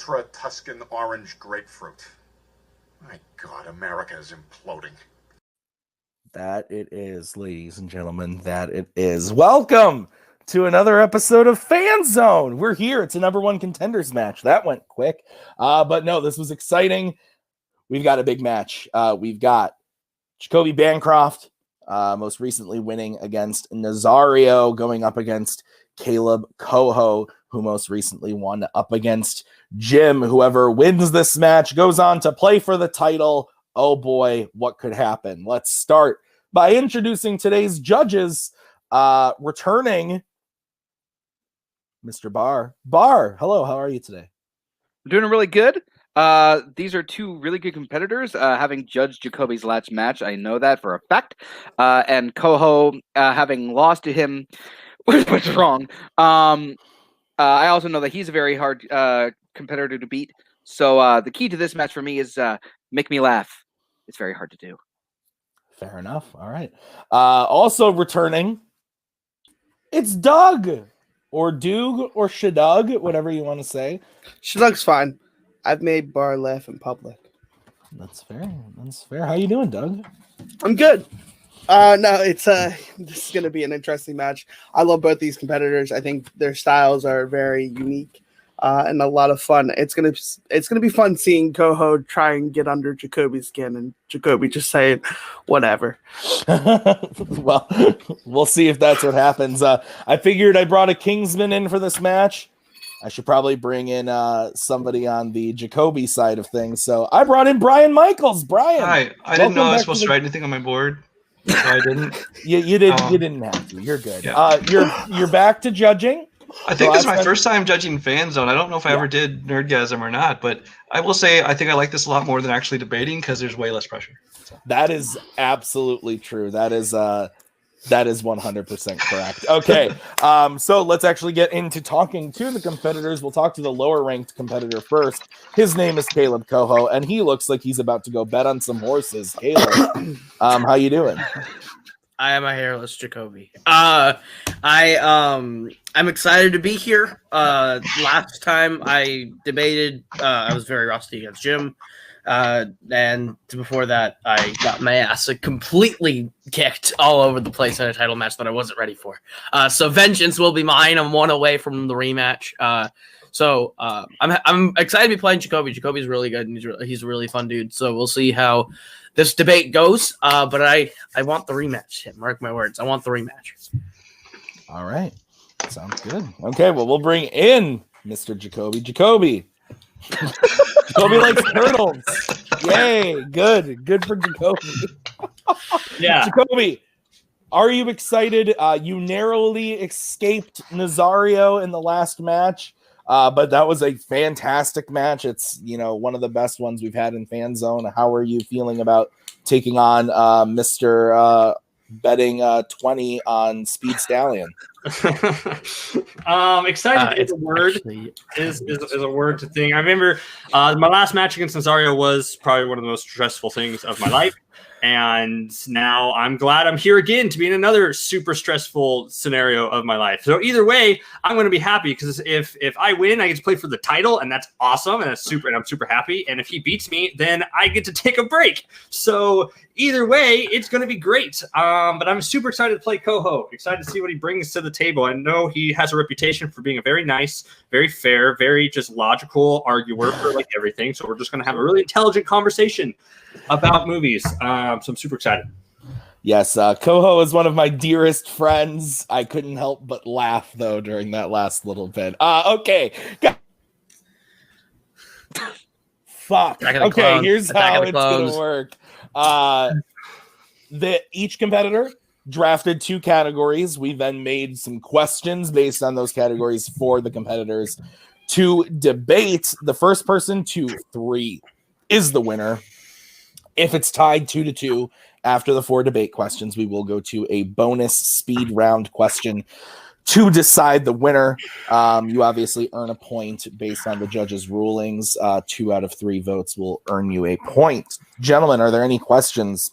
ultra Tuscan orange grapefruit. My God, America is imploding. That it is, ladies and gentlemen, that it is. Welcome to another episode of Fanzone. We're here. It's a number one contenders match. That went quick. But no, this was exciting. We've got a big match. We've got Jacoby Bancroft, most recently winning against Nazario, going up against Kaleb Koho, who most recently won up against Jim. Whoever wins this match goes on to play for the title. Oh boy, what could happen? Let's start by introducing today's judges. Returning, Mr. Barr. Barr, hello, how are you today? I'm doing really good. These are two really good competitors. Having judged Jacoby's last match, I know that for a fact. And Koho, having lost to him, which was wrong. I also know that he's a very hard competitor to beat. So the key to this match for me is make me laugh. It's very hard to do. Fair enough. All right. Also returning, it's Doug, or Doog, or Shadug, whatever you want to say. Shadug's fine. I've made Bar laugh in public. That's fair. That's fair. How you doing, Doug? I'm good. No, it's this is gonna be an interesting match. I love both these competitors. I think their styles are very unique and a lot of fun. It's gonna be fun seeing Koho try and get under Jacoby's skin and Jacoby just saying whatever. Well, we'll see if that's what happens. I figured I brought a Kingsman in for this match. I should probably bring in somebody on the Jacoby side of things. So I brought in Brian Michaels. Brian, hi. I didn't know I was supposed to write anything on my board. So I didn't. You didn't. You didn't have to. You're good. Yeah. You're back to judging. I think this is my first time judging Fanzone. I don't know if I ever did Nerdgasm or not, but I will say I think I like this a lot more than actually debating because there's way less pressure. So. That is absolutely true. That is 100% correct. Okay, so let's actually get into talking to the competitors. We'll talk to the lower ranked competitor first. His name is Kaleb Koho, and he looks like he's about to go bet on some horses. Kaleb, how you doing? I am a hairless Jacoby. I'm excited to be here. Last time I debated, I was very rusty against Jim. And before that, I got my ass completely kicked all over the place in a title match that I wasn't ready for. So vengeance will be mine. I'm one away from the rematch. I'm excited to be playing Jacoby. Jacoby's really good, and he's a really fun dude. So we'll see how this debate goes. But I want the rematch. Mark my words. I want the rematch. All right. Sounds good. Okay, well, we'll bring in Mr. Jacoby. Jacoby. Jacoby likes turtles. Yay, good for Jacoby. Yeah. Jacoby, are you excited? You narrowly escaped Nazario in the last match, but that was a fantastic match. It's, one of the best ones we've had in Fanzone. How are you feeling about taking on Mr. Betting 20 on Speed Stallion? Excited is a word. Is a word to think. I remember my last match against Nazario was probably one of the most stressful things of my life. And now I'm glad I'm here again to be in another super stressful scenario of my life. So either way, I'm going to be happy because if I win, I get to play for the title, and that's awesome, and I'm super happy. And if he beats me, then I get to take a break. So either way, it's going to be great. But I'm super excited to play Koho. Excited to see what he brings to the table. I know he has a reputation for being a very nice, very fair, very just logical arguer for like everything. So we're just going to have a really intelligent conversation about movies. So I'm super excited. Yes, Koho is one of my dearest friends. I couldn't help but laugh, though, during that last little bit. Okay. Fuck. Okay, here's how it's going to work. Each competitor drafted 2 categories. We then made some questions based on those categories for the competitors to debate. The first person to 3 is the winner. If it's tied 2-2 after the 4 debate questions, we will go to a bonus speed round question to decide the winner. You obviously earn a point based on the judges' rulings. 2 out of 3 votes will earn you a point. Gentlemen, are there any questions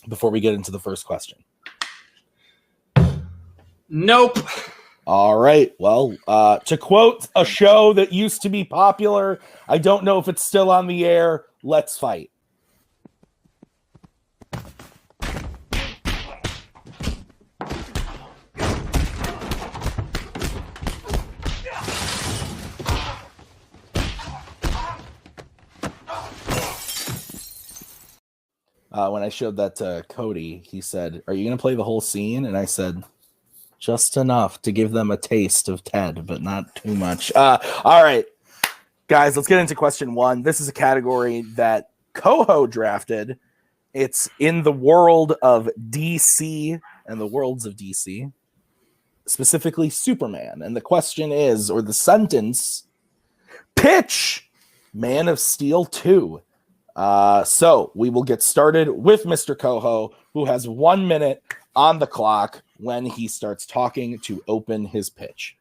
before we get into the first question? Nope. All right. Well, to quote a show that used to be popular, I don't know if it's still on the air. Let's fight. When I showed that to Cody, he said, "Are you going to play the whole scene?" And I said, "Just enough to give them a taste of Ted, but not too much." All right, guys, let's get into question 1. This is a category that Koho drafted. It's in the world of DC and the worlds of DC, specifically Superman. And the question is, or the sentence, pitch Man of Steel 2. So we will get started with Mr. Koho, who has 1 minute on the clock when he starts talking to open his pitch.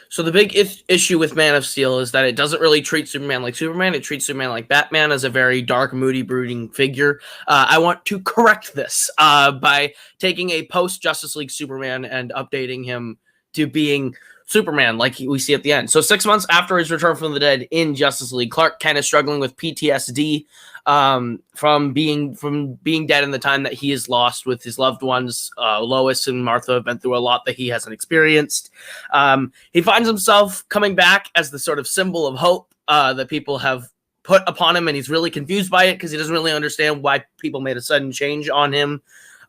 So the big issue with Man of Steel is that it doesn't really treat Superman like Superman. It treats Superman like Batman, as a very dark, moody, brooding figure. I want to correct this by taking a post-Justice League Superman and updating him to being Superman, like we see at the end. So 6 months after his return from the dead in Justice League, Clark Kent is struggling with PTSD from being dead in the time that he is lost with his loved ones. Lois and Martha have been through a lot that he hasn't experienced. He finds himself coming back as the sort of symbol of hope that people have put upon him, and he's really confused by it because he doesn't really understand why people made a sudden change on him.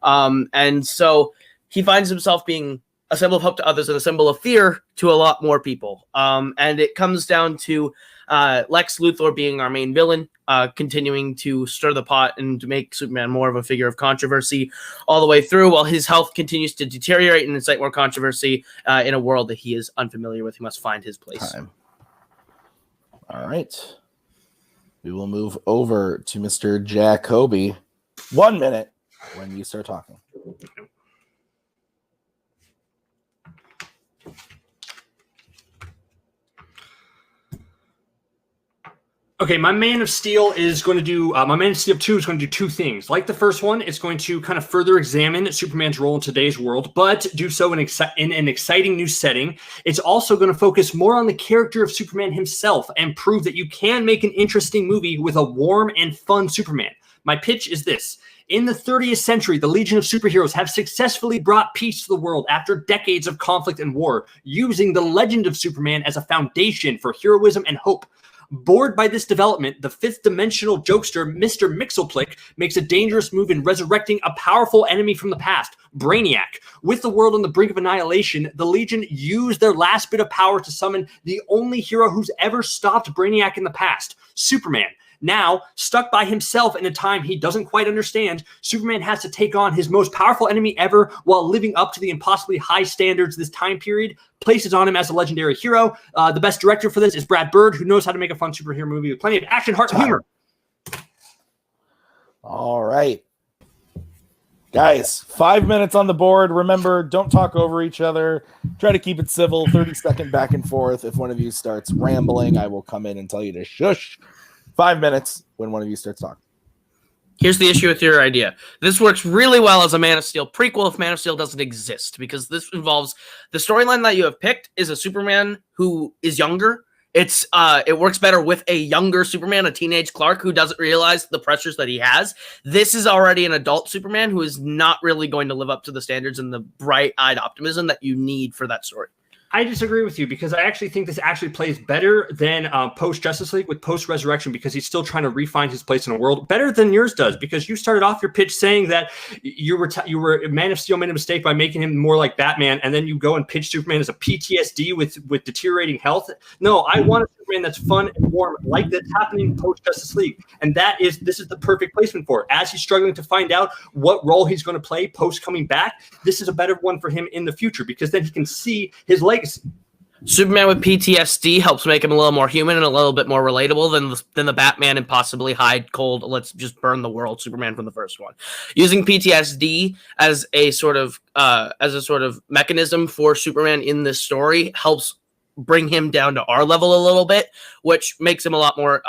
And so he finds himself being a symbol of hope to others and a symbol of fear to a lot more people. And it comes down to Lex Luthor being our main villain, continuing to stir the pot and to make Superman more of a figure of controversy all the way through, while his health continues to deteriorate and incite more controversy in a world that he is unfamiliar with. He must find his place. All right. We will move over to Mr. Jacoby. 1 minute when you start talking. Okay, my Man of Steel is going to do, my Man of Steel 2 is going to do two things. Like the first one, it's going to kind of further examine Superman's role in today's world, but do so in an exciting new setting. It's also going to focus more on the character of Superman himself and prove that you can make an interesting movie with a warm and fun Superman. My pitch is this. In the 30th century, the Legion of Superheroes have successfully brought peace to the world after decades of conflict and war, using the legend of Superman as a foundation for heroism and hope. Bored by this development, the fifth-dimensional jokester Mr. Mxyzptlk makes a dangerous move in resurrecting a powerful enemy from the past, Brainiac. With the world on the brink of annihilation, the Legion used their last bit of power to summon the only hero who's ever stopped Brainiac in the past, Superman. Now, stuck by himself in a time he doesn't quite understand, Superman has to take on his most powerful enemy ever while living up to the impossibly high standards this time period places on him as a legendary hero. The best director for this is Brad Bird, who knows how to make a fun superhero movie with plenty of action, heart, and humor. All right. Guys, 5 minutes on the board. Remember, don't talk over each other. Try to keep it civil, 30-second back and forth. If one of you starts rambling, I will come in and tell you to shush. 5 minutes when one of you starts talking. Here's the issue with your idea. This works really well as a Man of Steel prequel if Man of Steel doesn't exist, because this involves the storyline that you have picked is a Superman who is younger. It works better with a younger Superman, a teenage Clark who doesn't realize the pressures that he has. This is already an adult Superman who is not really going to live up to the standards and the bright-eyed optimism that you need for that story. I disagree with you because I actually think this actually plays better than post-Justice League with post-Resurrection because he's still trying to refine his place in the world. Better than yours does because you started off your pitch saying that you were Man of Steel made a mistake by making him more like Batman, and then you go and pitch Superman as a PTSD with deteriorating health. No, I want a Superman that's fun and warm like that's happening post-Justice League, and this is the perfect placement for it. As he's struggling to find out what role he's going to play post coming back, this is a better one for him in the future because then he can see his legacy. Superman with PTSD helps make him a little more human and a little bit more relatable than the Batman and possibly hide cold, let's just burn the world Superman from the first one. Using PTSD as a sort of mechanism for Superman in this story helps bring him down to our level a little bit, which makes him a lot more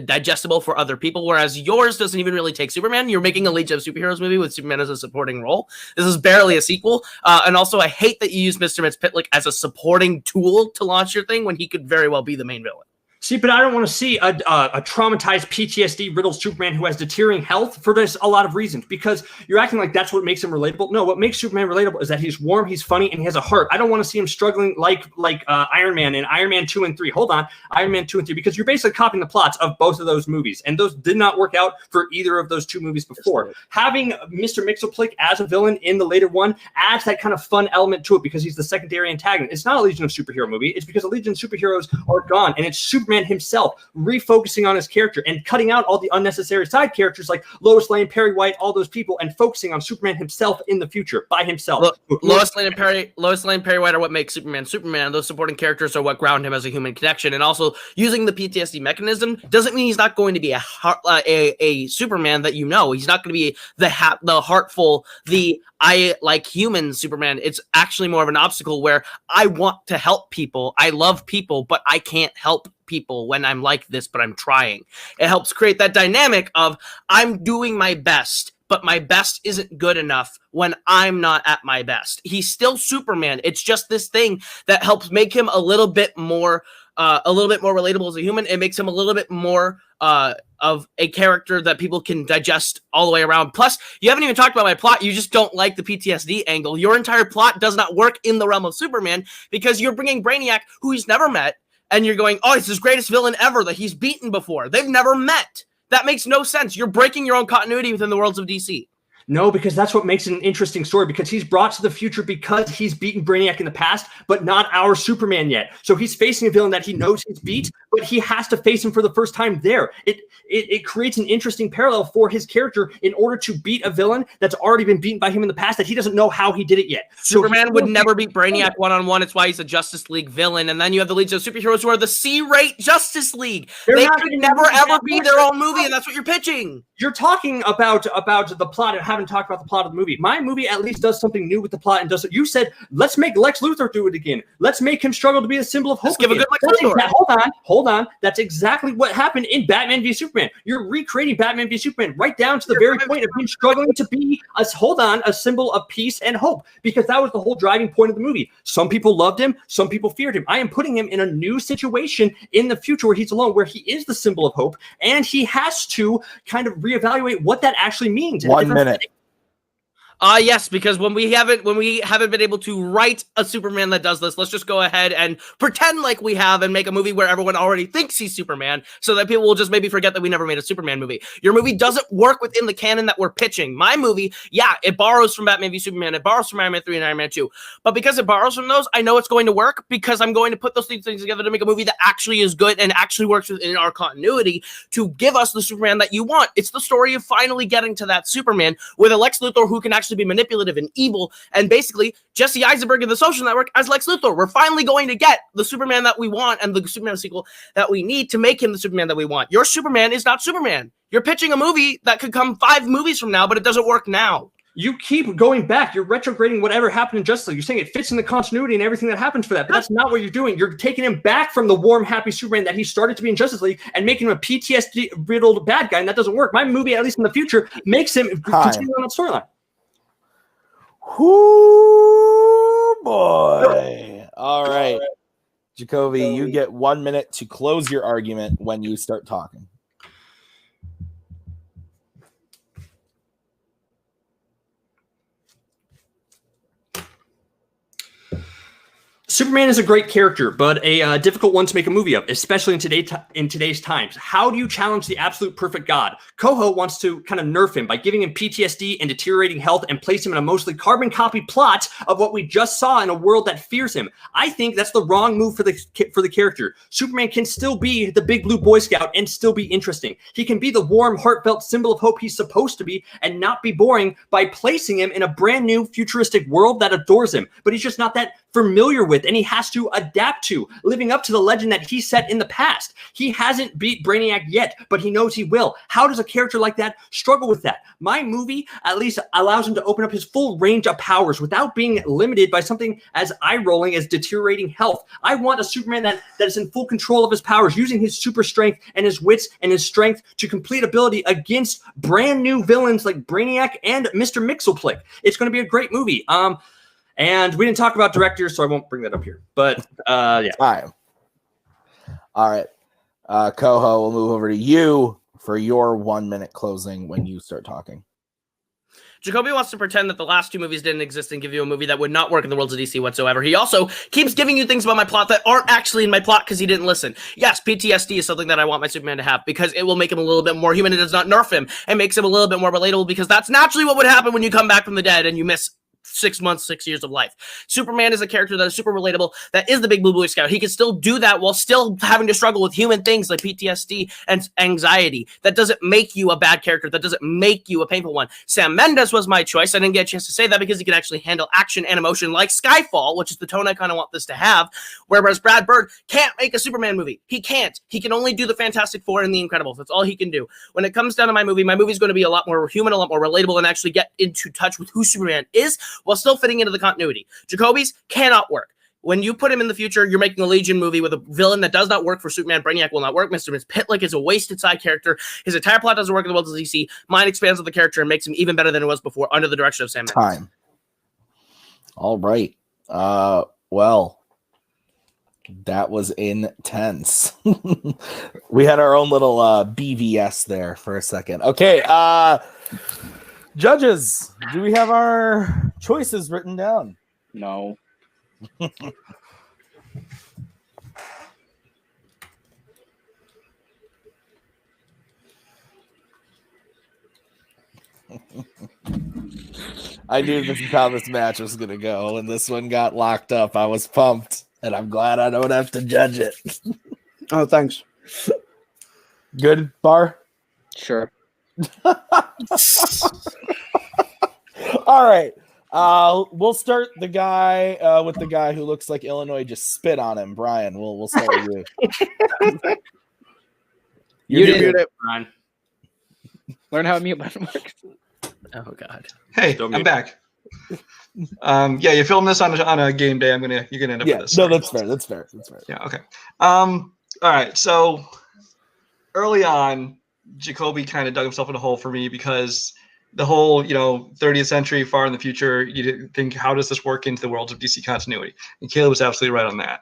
digestible for other people, whereas yours doesn't even really take Superman. You're making a Legion of Superheroes movie with Superman as a supporting role. This is barely a sequel. And also, I hate that you use Mr. Mxyzptlk as a supporting tool to launch your thing when he could very well be the main villain. See, but I don't want to see a traumatized, PTSD-riddled Superman who has deteriorating health for this a lot of reasons, because you're acting like that's what makes him relatable. No, what makes Superman relatable is that he's warm, he's funny, and he has a heart. I don't want to see him struggling like Iron Man in Iron Man 2 and 3. Hold on, Iron Man 2 and 3, because you're basically copying the plots of both of those movies, and those did not work out for either of those two movies before. Having Mr. Mxyzptlk as a villain in the later one adds that kind of fun element to it, because he's the secondary antagonist. It's not a Legion of Superhero movie. It's because the Legion of Superheroes are gone, and it's Superman himself refocusing on his character and cutting out all the unnecessary side characters like Lois Lane, Perry White, all those people, and focusing on Superman himself in the future by himself. Lois Lane, Perry White are what make Superman Superman. Those supporting characters are what ground him as a human connection. And also, using the PTSD mechanism doesn't mean he's not going to be a Superman that you know. He's not going to be the heartful, the I like human Superman. It's actually more of an obstacle where I want to help people. I love people, but I can't help people when I'm like this, but I'm trying. It helps create that dynamic of I'm doing my best, but my best isn't good enough when I'm not at my best. He's still Superman. It's just this thing that helps make him a little bit more relatable as a human. It makes him a little bit more of a character that people can digest all the way around. Plus, you haven't even talked about my plot. You just don't like the PTSD angle. Your entire plot does not work in the realm of Superman because you're bringing Brainiac, who he's never met, and you're going, oh, it's his greatest villain ever that he's beaten before. They've never met. That makes no sense. You're breaking your own continuity within the worlds of DC. No, because that's what makes it an interesting story, because he's brought to the future because he's beaten Brainiac in the past, but not our Superman yet. So he's facing a villain that he knows he's beat, but he has to face him for the first time there. It creates an interesting parallel for his character in order to beat a villain that's already been beaten by him in the past that he doesn't know how he did it yet. Superman would never beat Brainiac one-on-one. It's why he's a Justice League villain. And then you have the Legion of Superheroes who are the C-rate Justice League. They could never, ever be their own movie, and that's what you're pitching. You're talking about the plot and haven't talked about the plot of the movie. My movie at least does something new with the plot and does it. You said, let's make Lex Luthor do it again. Let's make him struggle to be a symbol of hope. Let's give a good Lex Luthor. Hold on. That's exactly what happened in Batman v Superman. You're recreating Batman v Superman right down to the very point of him struggling to be a symbol of peace and hope, because that was the whole driving point of the movie. Some people loved him. Some people feared him. I am putting him in a new situation in the future where he's alone, where he is the symbol of hope, and he has to kind of reevaluate what that actually means. 1 minute. Yes, because when we haven't been able to write a Superman that does this, let's just go ahead and pretend like we have and make a movie where everyone already thinks he's Superman, so that people will just maybe forget that we never made a Superman movie. Your movie doesn't work within the canon that we're pitching. My movie, yeah, it borrows from Batman v Superman, it borrows from Iron Man 3 and Iron Man 2, but because it borrows from those, I know it's going to work because I'm going to put those things together to make a movie that actually is good and actually works within our continuity to give us the Superman that you want. It's the story of finally getting to that Superman with a Lex Luthor who can actually be manipulative and evil, and basically Jesse Eisenberg in The Social Network as Lex Luthor. We're finally going to get the Superman that we want and the Superman sequel that we need to make him the Superman that we want. Your Superman is not Superman. You're pitching a movie that could come 5 movies from now, but it doesn't work now. You keep going back. You're retrograding whatever happened in Justice League. You're saying it fits in the continuity and everything that happens for that. But that's not what you're doing. You're taking him back from the warm, happy Superman that he started to be in Justice League and making him a PTSD-riddled bad guy, and that doesn't work. My movie, at least in the future, makes him continue on that storyline. Whoo, boy. All right. Jacoby, you get 1 minute to close your argument when you start talking. Superman is a great character, but a difficult one to make a movie of, especially in today's times. How do you challenge the absolute perfect God? Koho wants to kind of nerf him by giving him PTSD and deteriorating health and place him in a mostly carbon copy plot of what we just saw in a world that fears him. I think that's the wrong move for the character. Superman can still be the big blue Boy Scout and still be interesting. He can be the warm, heartfelt symbol of hope he's supposed to be and not be boring by placing him in a brand new futuristic world that adores him. But he's just not that familiar with and he has to adapt to, living up to the legend that he set in the past. He hasn't beat Brainiac yet, but he knows he will. How does a character like that struggle with that? My movie at least allows him to open up his full range of powers without being limited by something as eye-rolling as deteriorating health. I want a Superman that is in full control of his powers, using his super strength and his wits and his strength to complete ability against brand new villains like Brainiac and Mr. Mxyzptlk. It's going to be a great movie. And we didn't talk about directors, so I won't bring that up here. But yeah. All right. Koho, we'll move over to you for your 1 minute closing when you start talking. Jacoby wants to pretend that the last two movies didn't exist and give you a movie that would not work in the worlds of DC whatsoever. He also keeps giving you things about my plot that aren't actually in my plot because he didn't listen. Yes, PTSD is something that I want my Superman to have because it will make him a little bit more human. It does not nerf him. It makes him a little bit more relatable because that's naturally what would happen when you come back from the dead and you miss 6 months, 6 years of life. Superman is a character that is super relatable. That is the big blue scout. He can still do that while still having to struggle with human things like PTSD and anxiety. That doesn't make you a bad character. That doesn't make you a painful one. Sam Mendes was my choice. I didn't get a chance to say that because he can actually handle action and emotion like Skyfall, which is the tone I kind of want this to have. Whereas Brad Bird can't make a Superman movie. He can't. He can only do the Fantastic Four and the Incredibles. That's all he can do. When it comes down to my movie's going to be a lot more human, a lot more relatable, and actually get into touch with who Superman is while still fitting into the continuity. Jacoby's cannot work. When you put him in the future, you're making a Legion movie with a villain that does not work for Superman. Brainiac will not work. Mr. Mxyzptlk is a wasted side character. His entire plot doesn't work in the world of DC. Mine expands on the character and makes him even better than it was before under the direction of Sam Mendes. Time. All right. Well, that was intense. We had our own little BVS there for a second. Okay. Judges, do we have our choices written down? No. I knew this is how this match was going to go, and this one got locked up. I was pumped, and I'm glad I don't have to judge it. Oh, thanks. Good, Bar? Sure. All right. We'll start the guy with the guy who looks like Illinois just spit on him. Brian, we'll start with you. You did it. Brian. Learn how a mute button works. Oh God. Hey, Don't I'm mute. back. Yeah, you film this on a game day. You're gonna end up with this. No, that's fair. That's fair. Yeah. Okay. All right. So early on, Jacoby kind of dug himself in a hole for me because the whole, 30th century, far in the future, you think, how does this work into the worlds of DC continuity? And Kaleb was absolutely right on that.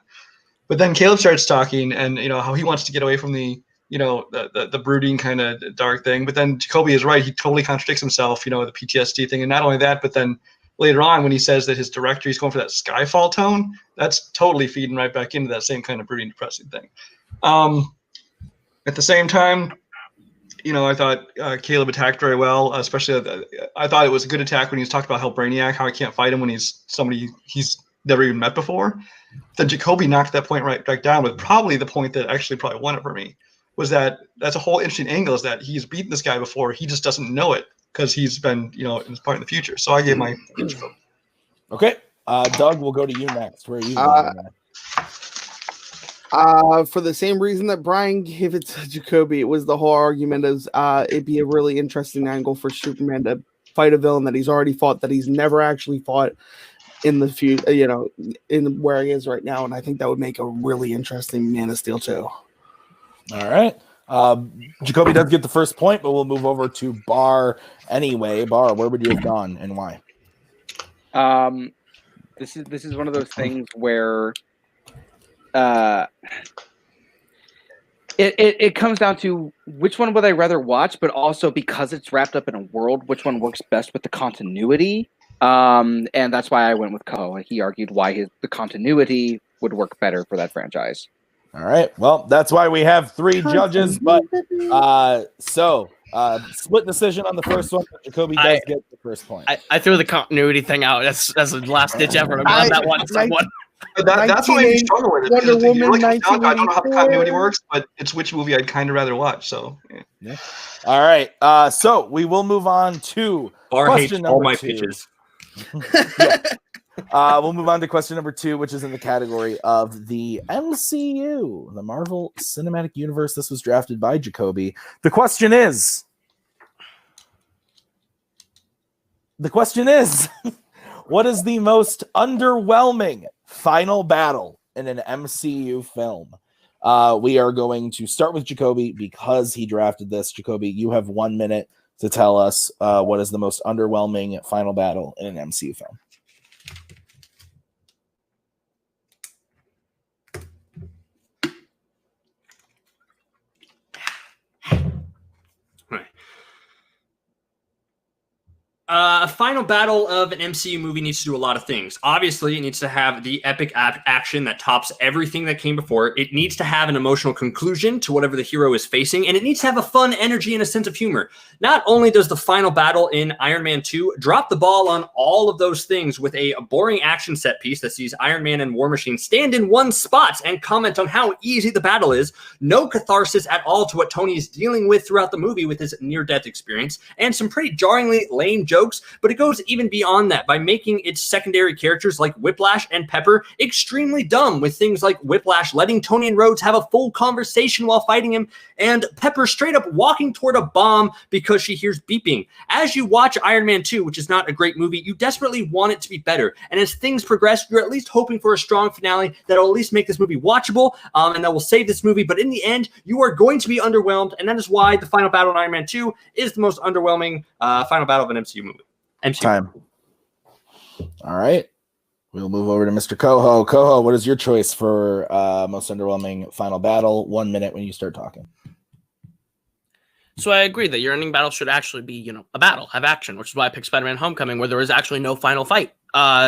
But then Kaleb starts talking, and how he wants to get away from the brooding kind of dark thing. But then Jacoby is right; he totally contradicts himself. The PTSD thing, and not only that, but then later on when he says that his director is going for that Skyfall tone, that's totally feeding right back into that same kind of brooding, depressing thing. At the same time, I thought Kaleb attacked very well, especially I thought it was a good attack when he was talking about how Brainiac, how I can't fight him when he's somebody he's never even met before. Then Jacoby knocked that point right back down with probably the point that actually probably won it for me, was that's a whole interesting angle, is that he's beaten this guy before. He just doesn't know it because he's been, in this part in the future. So I gave my vote. Okay. Doug, we'll go to you next. Where are you going? For the same reason that Brian gave it to Jacoby, it was the whole argument is it'd be a really interesting angle for Superman to fight a villain that he's already fought, that he's never actually fought in the future, in where he is right now. And I think that would make a really interesting Man of Steel too. All right. Jacoby does get the first point, but we'll move over to Bar anyway. Bar, where would you have gone and why? This is one of those things where it comes down to which one would I rather watch, but also because it's wrapped up in a world, which one works best with the continuity. And that's why I went with Koho. He argued why the continuity would work better for that franchise. All right. Well, that's why we have 3 judges, but split decision on the first one. Jacoby does get the first point. I threw the continuity thing out. That's the last ditch effort. I'm glad that one. That's why I struggle with it. Wonder Woman, Really I don't know how the 1984. continuity works, but it's which movie I'd kind of rather watch. So, Yeah. All right. So we will move on to Bar hates question all number my 2. pitches. We'll move on to question number 2, which is in the category of the MCU, the Marvel Cinematic Universe. This was drafted by Jacoby. The question is, what is the most underwhelming final battle in an MCU film? We are going to start with Jacoby because he drafted this. Jacoby, you have 1 minute to tell us what is the most underwhelming final battle in an MCU film. A final battle of an MCU movie needs to do a lot of things. Obviously, it needs to have the epic action that tops everything that came before. It needs to have an emotional conclusion to whatever the hero is facing, and it needs to have a fun energy and a sense of humor. Not only does the final battle in Iron Man 2 drop the ball on all of those things with a boring action set piece that sees Iron Man and War Machine stand in one spot and comment on how easy the battle is, no catharsis at all to what Tony is dealing with throughout the movie with his near-death experience, and some pretty jarringly lame jokes, but it goes even beyond that by making its secondary characters like Whiplash and Pepper extremely dumb, with things like Whiplash letting Tony and Rhodes have a full conversation while fighting him, and Pepper straight up walking toward a bomb because she hears beeping. As you watch Iron Man 2, which is not a great movie, you desperately want it to be better, and as things progress, you're at least hoping for a strong finale that'll at least make this movie watchable, and that will save this movie, but in the end, you are going to be underwhelmed, and that is why the final battle in Iron Man 2 is the most underwhelming final battle of an MCU movie. Time. All right. We'll move over to Mr. Koho. Koho, what is your choice for most underwhelming final battle? 1 minute when you start talking. So I agree that your ending battle should actually be, a battle, have action, which is why I picked Spider-Man Homecoming, where there is actually no final fight.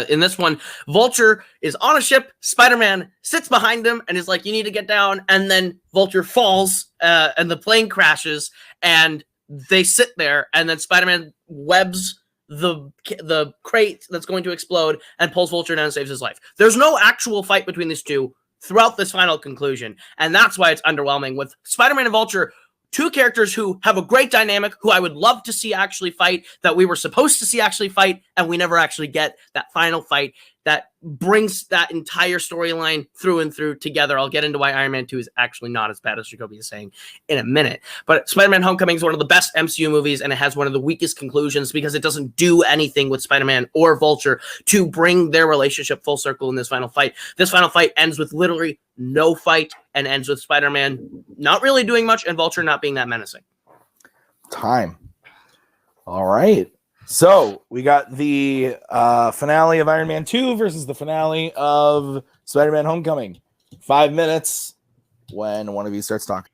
In this one, Vulture is on a ship, Spider-Man sits behind him and is like, you need to get down, and then Vulture falls, and the plane crashes, and they sit there, and then Spider-Man webs the crate that's going to explode and pulls Vulture down and saves his life. There's no actual fight between these two throughout this final conclusion, and that's why it's underwhelming. With Spider-Man and Vulture, two characters who have a great dynamic, who I would love to see actually fight, that we were supposed to see actually fight, and we never actually get that final fight that brings that entire storyline through and through together. I'll get into why Iron Man 2 is actually not as bad as Jacoby is saying in a minute. But Spider-Man Homecoming is one of the best MCU movies, and it has one of the weakest conclusions because it doesn't do anything with Spider-Man or Vulture to bring their relationship full circle in this final fight. This final fight ends with literally no fight and ends with Spider-Man not really doing much and Vulture not being that menacing. Time. All right. So we got the finale of Iron Man 2 versus the finale of Spider-Man Homecoming. 5 minutes when one of you starts talking.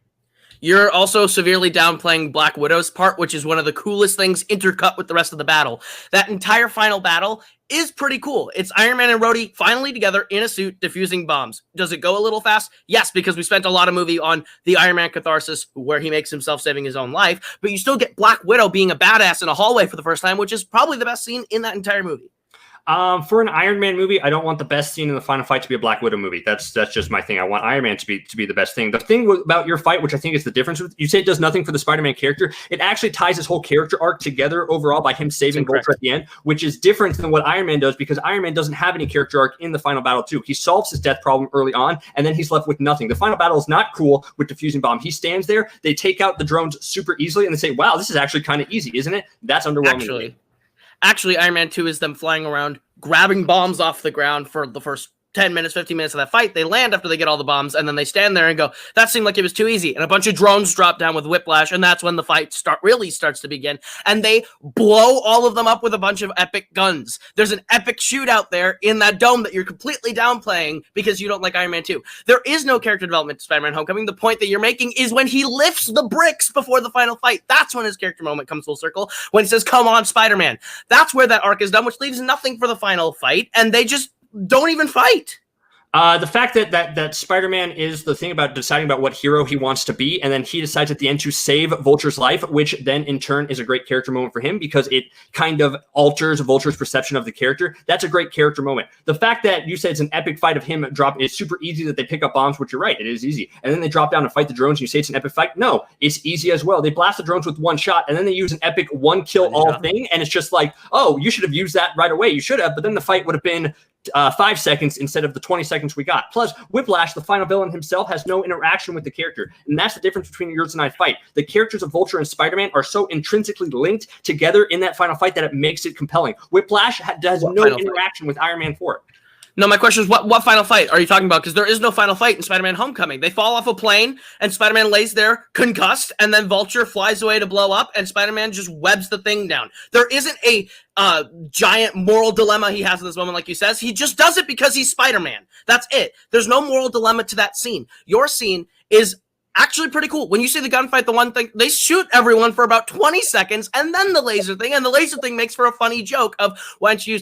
You're also severely downplaying Black Widow's part, which is one of the coolest things intercut with the rest of the battle. That entire final battle is pretty cool. It's Iron Man and Rhodey finally together in a suit defusing bombs. Does it go a little fast? Yes, because we spent a lot of movie on the Iron Man catharsis where he makes himself saving his own life, but you still get Black Widow being a badass in a hallway for the first time, which is probably the best scene in that entire movie. For an Iron Man movie, I don't want the best scene in the final fight to be a Black Widow movie. That's just my thing. I want Iron Man to be the best thing. The thing about your fight, which I think is the difference with you say it does nothing for the Spider-Man character, it actually ties his whole character arc together overall by him saving Vulture at the end, which is different than what Iron Man does because Iron Man doesn't have any character arc in the final battle too. He solves his death problem early on, and then he's left with nothing. The final battle is not cool with defusing bomb. He stands there, they take out the drones super easily, and they say, "Wow, this is actually kind of easy, isn't it?" That's underwhelming. Actually, Iron Man 2 is them flying around, grabbing bombs off the ground for the first 10 minutes, 15 minutes of that fight. They land after they get all the bombs, and then they stand there and go, that seemed like it was too easy. And a bunch of drones drop down with Whiplash, and that's when the fight really starts to begin. And they blow all of them up with a bunch of epic guns. There's an epic shootout there in that dome that you're completely downplaying because you don't like Iron Man 2. There is no character development to Spider-Man Homecoming. The point that you're making is when he lifts the bricks before the final fight. That's when his character moment comes full circle. When he says, "Come on, Spider-Man." That's where that arc is done, which leaves nothing for the final fight, and they just don't even fight. The fact that Spider-Man is the thing about deciding about what hero he wants to be, and then he decides at the end to save Vulture's life, which then in turn is a great character moment for him because it kind of alters Vulture's perception of the character. That's a great character moment. The fact that you said it's an epic fight of him drop is super easy that they pick up bombs, which you're right, it is easy. And then they drop down and fight the drones and you say it's an epic fight. No, it's easy as well. They blast the drones with one shot and then they use an epic one kill all thing. And it's just like, oh, you should have used that right away. You should have, but then the fight would have been 5 seconds instead of the 20 seconds we got. Plus, Whiplash, the final villain himself, has no interaction with the character. And that's the difference between yours and I fight. The characters of Vulture and Spider-Man are so intrinsically linked together in that final fight that it makes it compelling. Whiplash has no interaction with Iron Man 4. No, my question is, what final fight are you talking about? Because there is no final fight in Spider-Man Homecoming. They fall off a plane, and Spider-Man lays there concussed, and then Vulture flies away to blow up, and Spider-Man just webs the thing down. There isn't a giant moral dilemma he has in this moment, like you says. He just does it because he's Spider-Man. That's it. There's no moral dilemma to that scene. Your scene is actually pretty cool. When you see the gunfight, the one thing, they shoot everyone for about 20 seconds, and then the laser thing, and the laser thing makes for a funny joke of, why don't you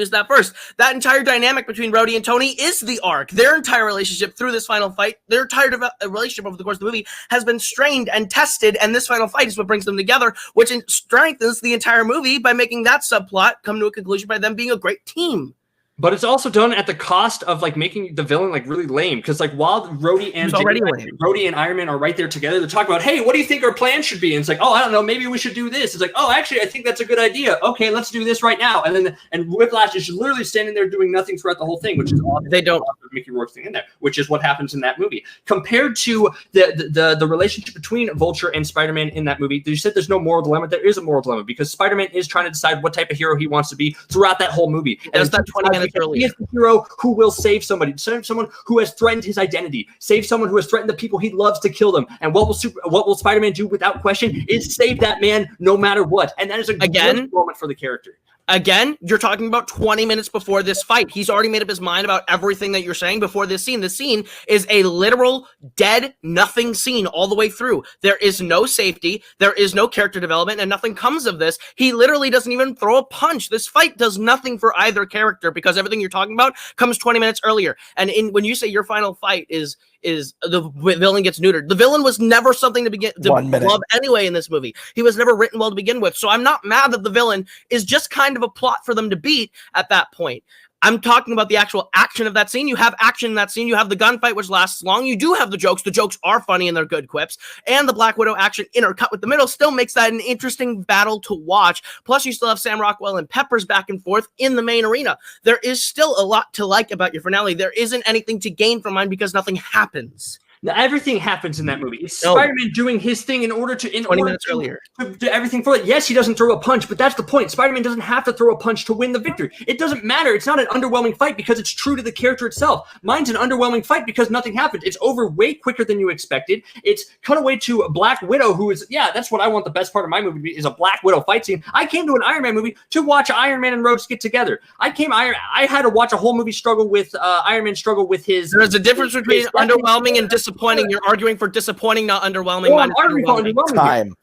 use that first? That entire dynamic between Rhodey and Tony is the arc. Their entire relationship through this final fight, their entire relationship over the course of the movie has been strained and tested, and this final fight is what brings them together, which strengthens the entire movie by making that subplot come to a conclusion by them being a great team. But it's also done at the cost of like making the villain like really lame. Because like while Rhodey and Iron Man are right there together, they're talking about, hey, what do you think our plan should be? And it's like, oh, I don't know, maybe we should do this. It's like, oh, actually, I think that's a good idea. Okay, let's do this right now. And Whiplash is literally standing there doing nothing throughout the whole thing, which is awesome. They don't Mickey Rourke thing in there, which is what happens in that movie. Compared to the relationship between Vulture and Spider-Man in that movie, you said there's no moral dilemma. There is a moral dilemma because Spider-Man is trying to decide what type of hero he wants to be throughout that whole movie. And it's that 20 minutes earlier. He is the hero who will save somebody, someone who has threatened his identity, save someone who has threatened the people he loves to kill them. And what will Spider-Man do without question is save that man no matter what. And that is a great moment for the character. Again, you're talking about 20 minutes before this fight. He's already made up his mind about everything that you're saying before this scene. The scene is a literal dead nothing scene all the way through. There is no safety. There is no character development, and nothing comes of this. He literally doesn't even throw a punch. This fight does nothing for either character because everything you're talking about comes 20 minutes earlier. And when you say your final fight is the villain gets neutered. The villain was never something to love anyway in this movie. He was never written well to begin with. So I'm not mad that the villain is just kind of a plot for them to beat at that point. I'm talking about the actual action of that scene. You have action in that scene. You have the gunfight, which lasts long. You do have the jokes. The jokes are funny and they're good quips. And the Black Widow action intercut with the middle still makes that an interesting battle to watch. Plus, you still have Sam Rockwell and Peppers back and forth in the main arena. There is still a lot to like about your finale. There isn't anything to gain from mine because nothing happens. Now, everything happens in that movie. It's Spider-Man doing his thing in order to do everything for it. Yes, he doesn't throw a punch, but that's the point. Spider-Man doesn't have to throw a punch to win the victory. It doesn't matter. It's not an underwhelming fight because it's true to the character itself. Mine's an underwhelming fight because nothing happened. It's over way quicker than you expected. It's cut away to Black Widow, who is, that's what I want the best part of my movie to be, is a Black Widow fight scene. I came to an Iron Man movie to watch Iron Man and Rhodes get together. I had to watch a whole movie struggle with Iron Man struggle with his... There's a difference between underwhelming and disappointing. You're arguing for disappointing, not underwhelming. I'm arguing for underwhelming. Time.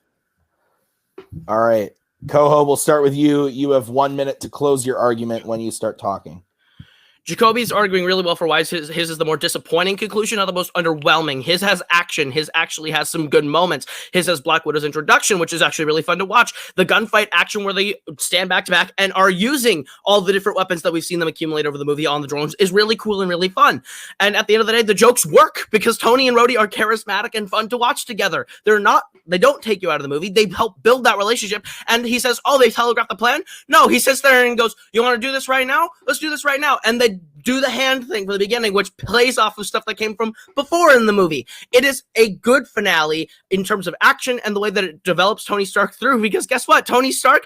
All right. Koho, we'll start with you. You have 1 minute to close your argument when you start talking. Jacoby's arguing really well for why his is the more disappointing conclusion, not the most underwhelming. His has action. His actually has some good moments. His has Black Widow's introduction, which is actually really fun to watch. The gunfight action where they stand back to back and are using all the different weapons that we've seen them accumulate over the movie on the drones is really cool and really fun. And at the end of the day, the jokes work because Tony and Rhodey are charismatic and fun to watch together. They don't take you out of the movie. They help build that relationship. And he says, oh, they telegraphed the plan? No, he sits there and goes, you want to do this right now? Let's do this right now. And they do the hand thing from the beginning, which plays off of stuff that came from before in the movie. It is a good finale in terms of action and the way that it develops Tony Stark through, because guess what? Tony Stark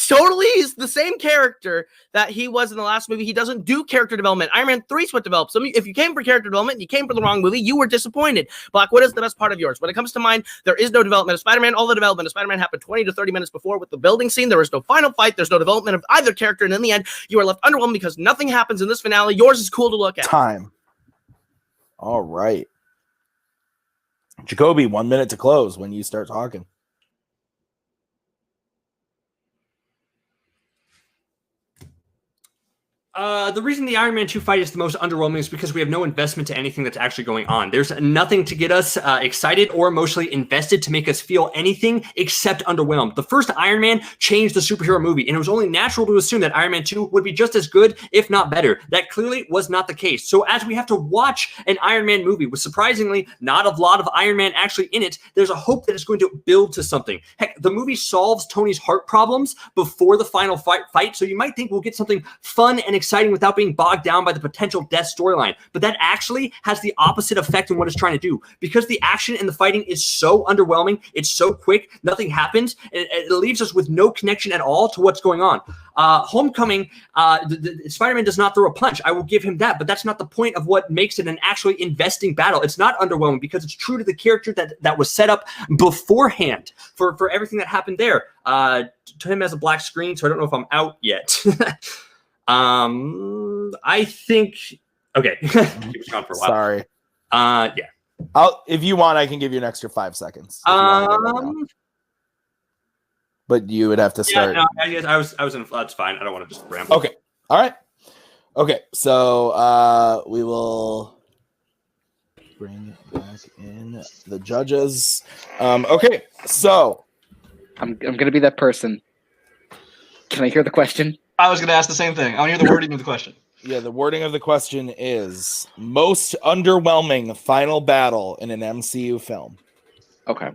totally is the same character that he was in the last movie. He doesn't do character development. Iron Man 3 is what develops. So if you came for character development and you came for the wrong movie, you were disappointed. Black Widow is the best part of yours. When it comes to mine, there is no development of Spider-Man. All the development of Spider-Man happened 20 to 30 minutes before with the building scene. There was no final fight. There's no development of either character. And in the end, you are left underwhelmed because nothing happens in this finale. Yours is cool to look at. Time. All right. Jacoby, 1 minute to close when you start talking. The reason the Iron Man 2 fight is the most underwhelming is because we have no investment to anything that's actually going on. There's nothing to get us excited or emotionally invested to make us feel anything except underwhelmed. The first Iron Man changed the superhero movie, and it was only natural to assume that Iron Man 2 would be just as good, if not better. That clearly was not the case. So as we have to watch an Iron Man movie with surprisingly not a lot of Iron Man actually in it, there's a hope that it's going to build to something. Heck, the movie solves Tony's heart problems before the final fight, so you might think we'll get something fun and exciting exciting without being bogged down by the potential death storyline. But that actually has the opposite effect in what it's trying to do, because the action and the fighting is so underwhelming. It's so quick. Nothing happens. It leaves us with no connection at all to what's going on. Homecoming, Spider-Man does not throw a punch. I will give him that, but that's not the point of what makes it an actually investing battle. It's not underwhelming because it's true to the character that was set up beforehand for everything that happened there. Tim has a black screen, so I don't know if I'm out yet. I think okay. He was gone for a while. Sorry. Yeah. If you want, I can give you an extra 5 seconds. But you would have to start. Yeah, no, I was in. That's fine. I don't want to just ramble. Okay. All right. Okay. So we will bring back in the judges. Okay. So I'm gonna be that person. Can I hear the question? I was going to ask the same thing. I want to hear the wording of the question. yeah, the wording of the question is most underwhelming final battle in an MCU film. Okay.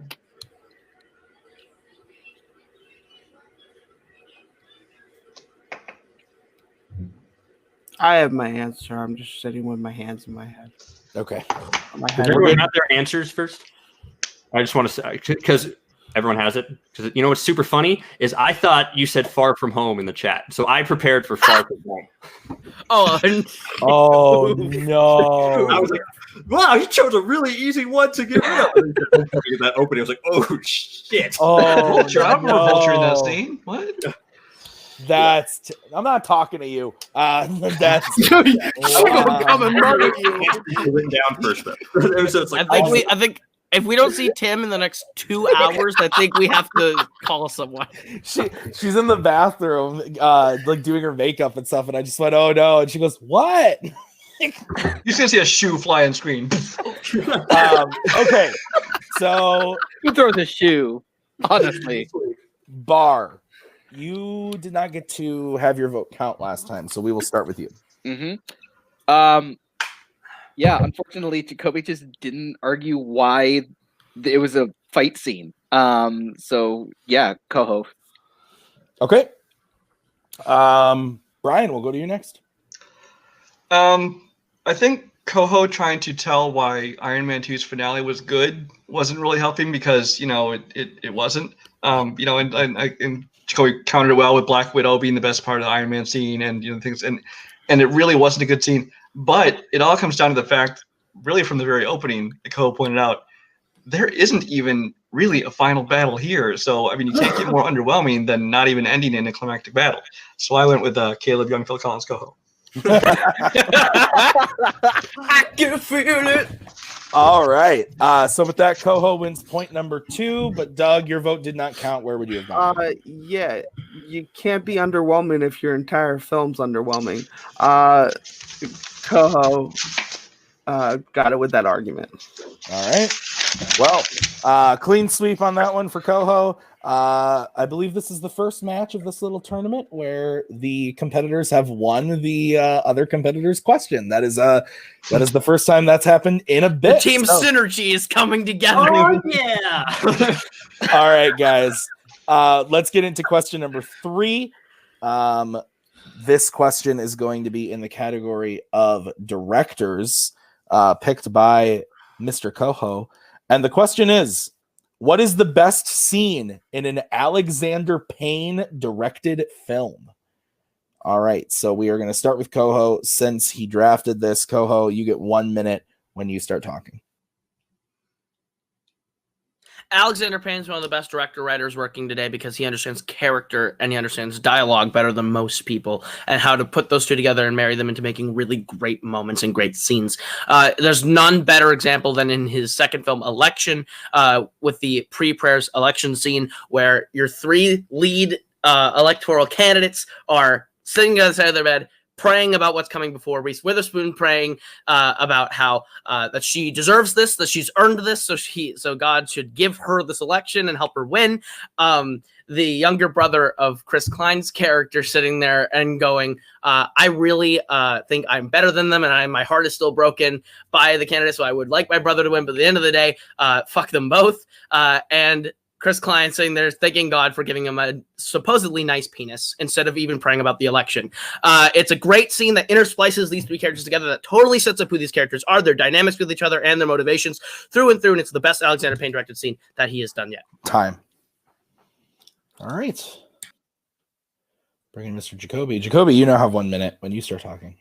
I have my answer. I'm just sitting with my hands in my head. Okay. My Does head. everyone have their answers first? I just want to say, because everyone has it. Because you know what's super funny is I thought you said Far From Home in the chat, so I prepared for Far From Home. Oh no! I was like, wow, he chose a really easy one to get rid of. That opening, I was like, oh shit! Oh, Vulture, I'm more Vulture in that scene. What? I'm not talking to you. That's Come and murder you. Written down first, though. So it's like, I think if we don't see Tim in the next 2 hours, I think we have to call someone. she's in the bathroom, like doing her makeup and stuff, and I just went, "Oh no!" And she goes, "What?" You're just gonna see a shoe fly on screen. Okay, so Who throws a shoe? Honestly. Bar, you did not get to have your vote count last time, so we will start with you. Mm-hmm. Yeah, unfortunately, Jacoby just didn't argue why it was a fight scene. So yeah, Koho. Okay. Brian, we'll go to you next. I think Koho trying to tell why Iron Man 2's finale was good wasn't really helping because, you know, it wasn't. You know, and Jacoby countered it well with Black Widow being the best part of the Iron Man scene and, you know, things. And it really wasn't a good scene. But it all comes down to the fact, really from the very opening, that Koho pointed out, there isn't even really a final battle here. So, I mean, you can't get more underwhelming than not even ending in a climactic battle. So I went with Kaleb, Young, Phil Collins, Koho. I can feel it. All right. So with that, Koho wins point number 2. But Doug, your vote did not count. Where would you have gone? Yeah, you can't be underwhelming if your entire film's underwhelming. Koho got it with that argument. All right. Well, clean sweep on that one for Koho. I believe this is the first match of this little tournament where the competitors have won the other competitors' question. That is the first time that's happened in a bit. The team synergy is coming together. oh yeah. All right, guys. Let's get into question number 3. This question is going to be in the category of directors, picked by Mr. Koho. And the question is, what is the best scene in an Alexander Payne directed film? All right, so we are going to start with Koho. Since he drafted this, Koho, you get 1 minute when you start talking. Alexander Payne's one of the best director-writers working today because he understands character and he understands dialogue better than most people and how to put those two together and marry them into making really great moments and great scenes. There's none better example than in his second film, Election, with the pre-prayers election scene where your 3 lead electoral candidates are sitting on the side of their bed praying about what's coming before. Reese Witherspoon praying about how that she deserves this, that she's earned this, so God should give her this election and help her win. The younger brother of Chris Klein's character sitting there and going, I really think I'm better than them, and my heart is still broken by the candidate, so I would like my brother to win, but at the end of the day, fuck them both. And Chris Klein sitting there thanking God for giving him a supposedly nice penis instead of even praying about the election. It's a great scene that intersplices these three characters together that totally sets up who these characters are, their dynamics with each other, and their motivations through and through. And it's the best Alexander Payne directed scene that he has done yet. Time. All right. Bring in Mr. Jacoby. Jacoby, you now have 1 minute when you start talking.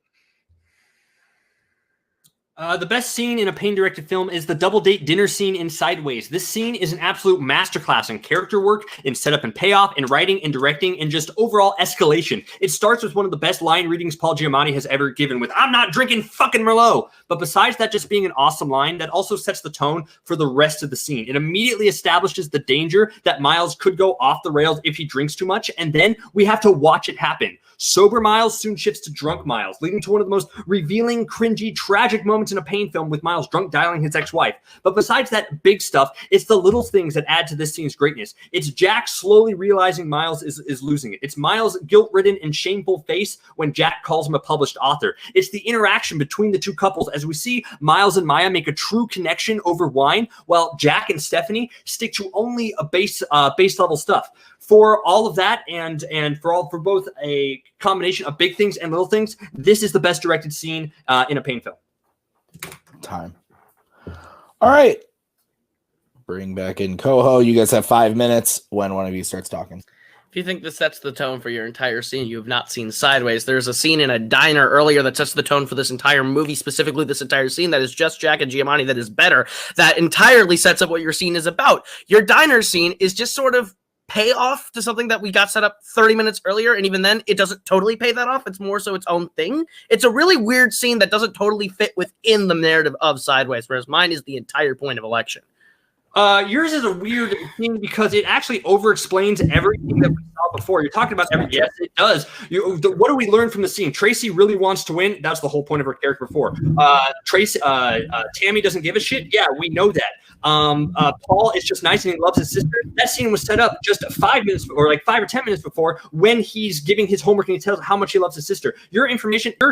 The best scene in a Payne-directed film is the double date dinner scene in Sideways. This scene is an absolute masterclass in character work, in setup and payoff, in writing and directing, and just overall escalation. It starts with one of the best line readings Paul Giamatti has ever given with, "I'm not drinking fucking Merlot." But besides that just being an awesome line, that also sets the tone for the rest of the scene. It immediately establishes the danger that Miles could go off the rails if he drinks too much, and then we have to watch it happen. Sober Miles soon shifts to drunk Miles, leading to one of the most revealing, cringy, tragic moments in a Payne film with Miles drunk dialing his ex-wife. But besides that big stuff, it's the little things that add to this scene's greatness. It's Jack slowly realizing Miles is losing it. It's Miles' guilt-ridden and shameful face when Jack calls him a published author. It's the interaction between the two couples as we see Miles and Maya make a true connection over wine, while Jack and Stephanie stick to only a base level stuff. For all of that, and for both a combination of big things and little things, this is the best directed scene in a Payne film. Time. All right. Bring back in Koho. You guys have 5 minutes when one of you starts talking. If you think this sets the tone for your entire scene, you have not seen Sideways. There's a scene in a diner earlier that sets the tone for this entire movie, specifically this entire scene that is just Jack and Giamatti that is better, that entirely sets up what your scene is about. Your diner scene is just sort of payoff to something that we got set up 30 minutes earlier, and even then it doesn't totally pay that off. It's more so its own thing. It's a really weird scene that doesn't totally fit within the narrative of Sideways, whereas mine is the entire point of election. Yours is a weird thing because it actually over-explains everything that we saw before. You're talking about everything. Yes, it does. What do we learn from the scene? Tracy really wants to win. That's the whole point of her character before. Tammy doesn't give a shit. Yeah, we know that. Paul is just nice and he loves his sister. That scene was set up just 5 minutes or like 5 or 10 minutes before when he's giving his homework and he tells how much he loves his sister. Your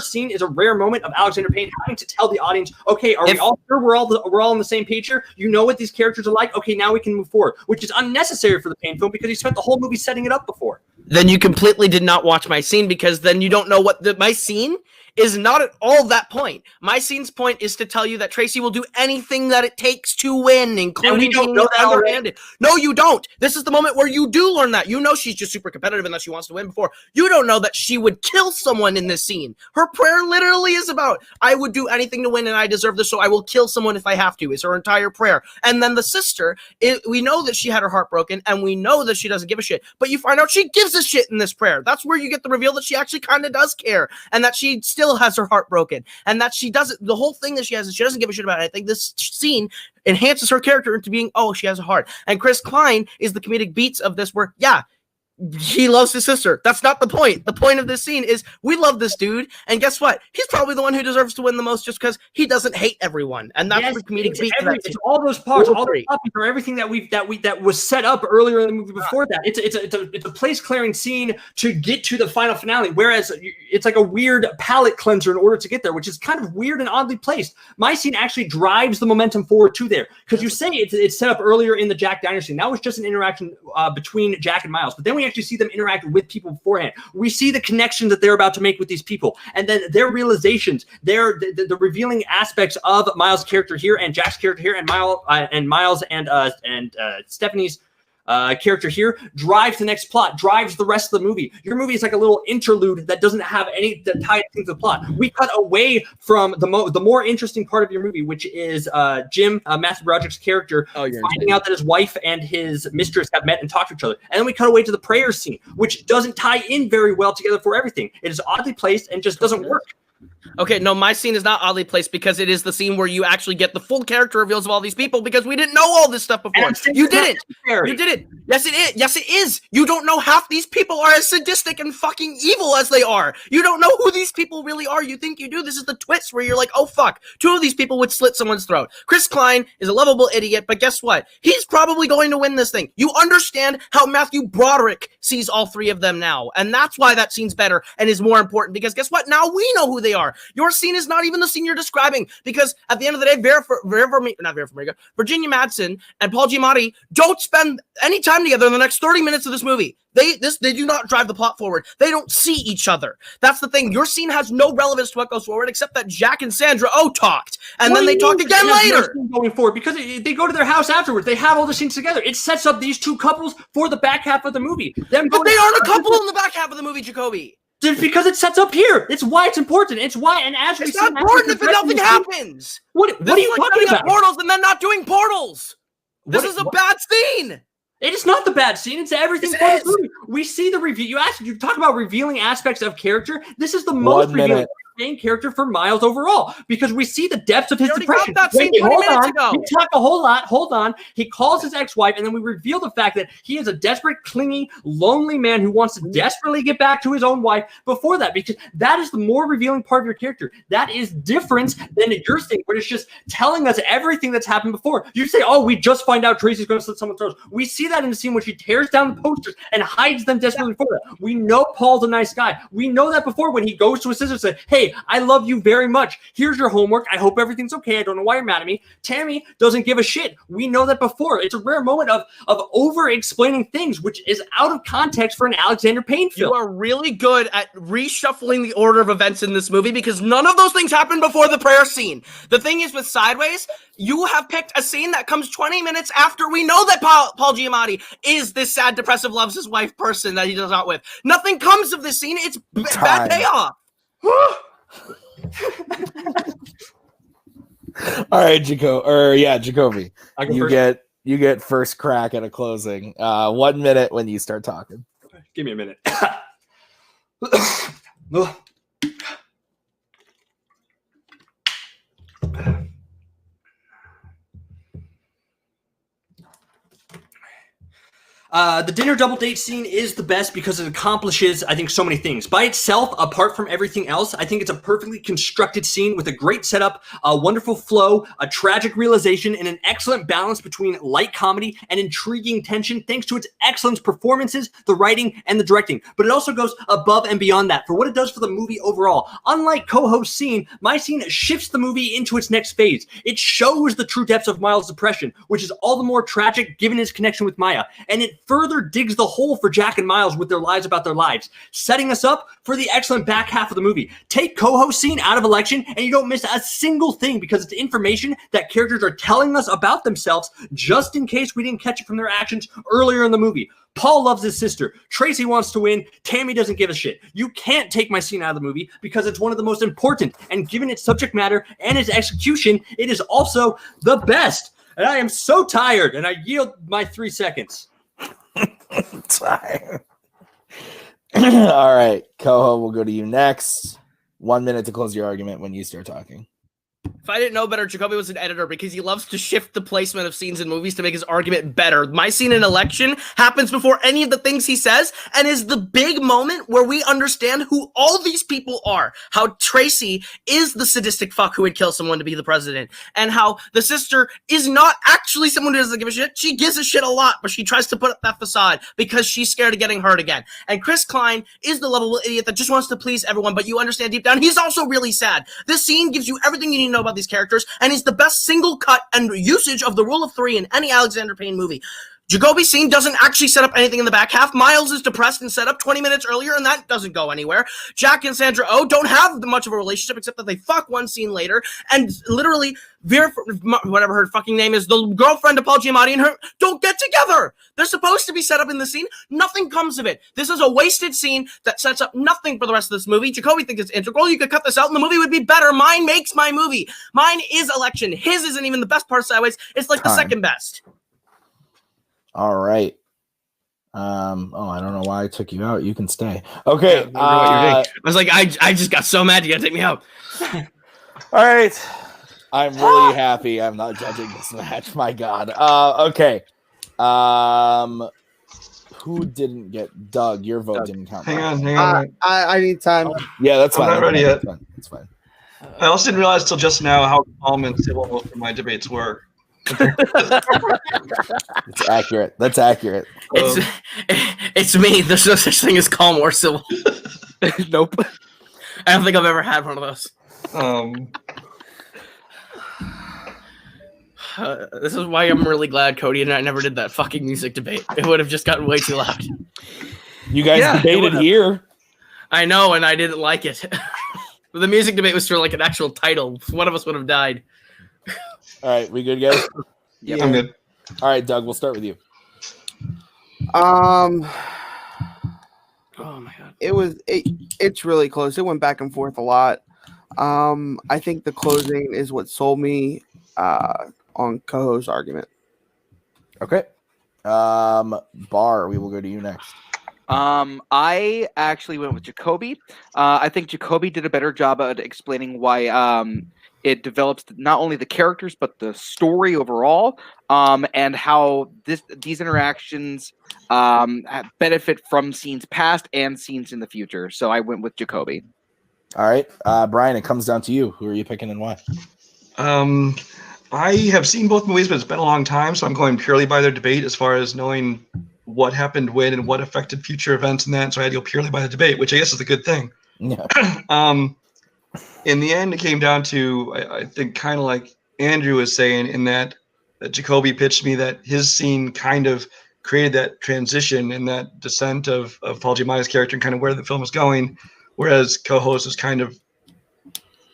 scene is a rare moment of Alexander Payne having to tell the audience, okay, we all sure we're all on the same page here? You know what these characters are like? Okay, now we can move forward, which is unnecessary for the Payne film because he spent the whole movie setting it up before. Then you completely did not watch my scene, because then you don't know what my scene is not at all that point. My scene's point is to tell you that Tracy will do anything that it takes to win, including being underhanded. No, you don't. This is the moment where you do learn that. You know she's just super competitive and that she wants to win before. You don't know that she would kill someone in this scene. Her prayer literally is about, I would do anything to win and I deserve this, so I will kill someone if I have to, is her entire prayer. And then the sister, we know that she had her heart broken and we know that she doesn't give a shit, but you find out she gives a shit in this prayer. That's where you get the reveal that she actually kind of does care and that she still has her heart broken, and that she doesn't. The whole thing that she has is she doesn't give a shit about it. I think this scene enhances her character into being, oh, she has a heart. And Chris Klein is the comedic beats of this, where he loves his sister. That's not the point. The point of this scene is we love this dude, and guess what? He's probably the one who deserves to win the most just because he doesn't hate everyone, and that's the comedic beat. It's all those parts, all the topics, or everything that was set up earlier in the movie before that. It's a place clearing scene to get to the final finale. Whereas it's like a weird palate cleanser in order to get there, which is kind of weird and oddly placed. My scene actually drives the momentum forward to there because you say it's set up earlier in the Jack Diner scene. That was just an interaction between Jack and Miles, but then we actually see them interact with people beforehand. We see the connections that they're about to make with these people, and then their realizations, the revealing aspects of Miles' character here and Jack's character here, and Miles and Stephanie's character here drives the next plot, drives the rest of the movie. Your movie is like a little interlude that doesn't have any that ties into the plot. We cut away from the more interesting part of your movie, which is Jim, Matthew Broderick's character, finding out that his wife and his mistress have met and talked to each other. And then we cut away to the prayer scene, which doesn't tie in very well together for everything. It is oddly placed and just doesn't work. Okay, no, my scene is not oddly placed because it is the scene where you actually get the full character reveals of all these people because we didn't know all this stuff before. You didn't. You didn't. Yes, it is. Yes, it is. You don't know half these people are as sadistic and fucking evil as they are. You don't know who these people really are. You think you do. This is the twist where you're like, oh, fuck. 2 of these people would slit someone's throat. Chris Klein is a lovable idiot, but guess what? He's probably going to win this thing. You understand how Matthew Broderick sees all 3 of them now, and that's why that scene's better and is more important because guess what? Now we know who they are. Your scene is not even the scene you're describing, because at the end of the day, Virginia Madsen and Paul Giamatti don't spend any time together in the next 30 minutes of this movie. They do not drive the plot forward. They don't see each other. That's the thing. Your scene has no relevance to what goes forward, except that Jack and Sandra talked, and then they talk again later. Going forward, because they go to their house afterwards. They have all the scenes together. It sets up these two couples for the back half of the movie. But they aren't a couple in the back half of the movie, Jacoby. Because it sets up here. It's why it's important. It's why, and as it's not important if nothing happens. What are you talking about? Portals and then not doing portals. This is a bad scene. It is not the bad scene. It's everything. We see the review. You talk about revealing aspects of character. This is the most revealing main character for Miles overall, because we see the depths of his depression. Got that scene 20 minutes ago. We talk a whole lot. Hold on. He calls his ex-wife, and then we reveal the fact that he is a desperate, clingy, lonely man who wants to desperately get back to his own wife before that, because that is the more revealing part of your character. That is different than your thing, but it's just telling us everything that's happened before. You say, oh, we just find out Tracy's going to slit someone's throat. We see that in the scene when she tears down the posters and hides them desperately for that. We know Paul's a nice guy. We know that before when he goes to his sister and says, hey, I love you very much. Here's your homework. I hope everything's okay. I don't know why you're mad at me. Tammy doesn't give a shit. We know that before. It's a rare moment of over-explaining things, which is out of context for an Alexander Payne film. You are really good at reshuffling the order of events in this movie, because none of those things happened before the prayer scene. The thing is with Sideways, you have picked a scene that comes 20 minutes after we know that Paul Giamatti is this sad, depressive, loves his wife person that he does not with. Nothing comes of this scene. It's bad payoff. All right, Jacoby. You get first crack at a closing. 1 minute when you start talking. Give me a minute. The dinner double date scene is the best because it accomplishes, I think, so many things. By itself, apart from everything else, I think it's a perfectly constructed scene with a great setup, a wonderful flow, a tragic realization, and an excellent balance between light comedy and intriguing tension, thanks to its excellent performances, the writing, and the directing. But it also goes above and beyond that for what it does for the movie overall. Unlike Koho's scene, my scene shifts the movie into its next phase. It shows the true depths of Miles' depression, which is all the more tragic given his connection with Maya, and it further digs the hole for Jack and Miles with their lives about their lives, setting us up for the excellent back half of the movie. Take Koho's scene out of Election and you don't miss a single thing, because it's information that characters are telling us about themselves just in case we didn't catch it from their actions earlier in the movie. Paul loves his sister. Tracy wants to win. Tammy doesn't give a shit. You can't take my scene out of the movie because it's one of the most important, and given its subject matter and its execution, it is also the best. And I am so tired, and I yield my 3 seconds. Time. All right, Koho, we'll go to you next. 1 minute to close your argument when you start talking. If I didn't know better, Jacoby was an editor because he loves to shift the placement of scenes in movies to make his argument better. My scene in Election happens before any of the things he says and is the big moment where we understand who all these people are. How Tracy is the sadistic fuck who would kill someone to be the president, and how the sister is not actually someone who doesn't give a shit. She gives a shit a lot, but she tries to put up that facade because she's scared of getting hurt again. And Chris Klein is the lovable idiot that just wants to please everyone, but you understand deep down he's also really sad. This scene gives you everything you need to know about these characters, and is the best single cut and usage of the rule of 3 in any Alexander Payne movie. Jacoby's scene doesn't actually set up anything in the back half. Miles is depressed and set up 20 minutes earlier, and that doesn't go anywhere. Jack and Sandra don't have much of a relationship except that they fuck one scene later, and literally Vera, whatever her fucking name is, the girlfriend of Paul Giamatti and her don't get together. They're supposed to be set up in the scene. Nothing comes of it. This is a wasted scene that sets up nothing for the rest of this movie. Jacoby thinks it's integral. You could cut this out and the movie would be better. Mine makes my movie. Mine is Election. His isn't even the best part of Sideways. It's like the second best. All right. I don't know why I took you out. You can stay. Okay. I was like, I just got so mad. You gotta take me out. All right. I'm really happy I'm not judging this match. My God. Okay. Who didn't get Doug? Your vote didn't count. Hang on. I need time. Yeah, that's fine. I'm not ready yet. It's fine. I also didn't realize till just now how calm and civil most of my debates were. It's accurate. That's accurate. It's me. There's no such thing as calm or civil. Nope. I don't think I've ever had one of those. This is why I'm really glad Cody and I never did that fucking music debate. It would have just gotten way too loud. You guys Yeah, it debated would've. here. I know, and I didn't like it. The music debate was for like an actual title. One of us would have died. All right, we good, guys? Yep. I'm good. All right, Doug, we'll start with you. Oh my god. It's really close. It went back and forth a lot. I think the closing is what sold me on Koho's argument. Okay. Bar, we will go to you next. I actually went with Jacoby. I think Jacoby did a better job at explaining why it develops not only the characters but the story overall, and how these interactions benefit from scenes past and scenes in the future. So I went with Jacoby. All right, Brian, it comes down to you. Who are you picking and why? I have seen both movies, but it's been a long time, so I'm going purely by their debate as far as knowing what happened when and what affected future events and that. So I had to go purely by the debate, which I guess is a good thing. Yeah. In the end, it came down to, I think, kind of like Andrew was saying, in that Jacoby pitched me that his scene kind of created that transition and that descent of Paul Giamatti's character and kind of where the film was going, whereas co-host is kind of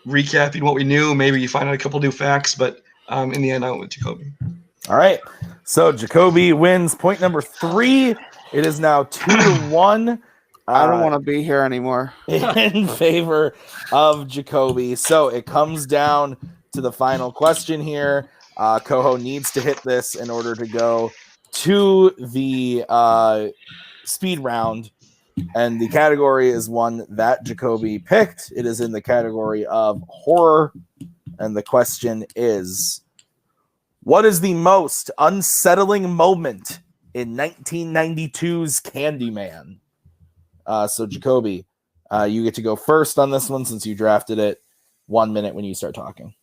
recapping what we knew. Maybe you find out a couple new facts, but in the end, I went with Jacoby. All right. So Jacoby wins point number 3. It is now 2-1. I don't want to be here anymore. In favor of Jacoby. So it comes down to the final question here. Koho needs to hit this in order to go to the speed round. And the category is one that Jacoby picked. It is in the category of horror. And the question is, what is the most unsettling moment in 1992's Candyman? So Jacoby, you get to go first on this one since you drafted it. 1 minute when you start talking.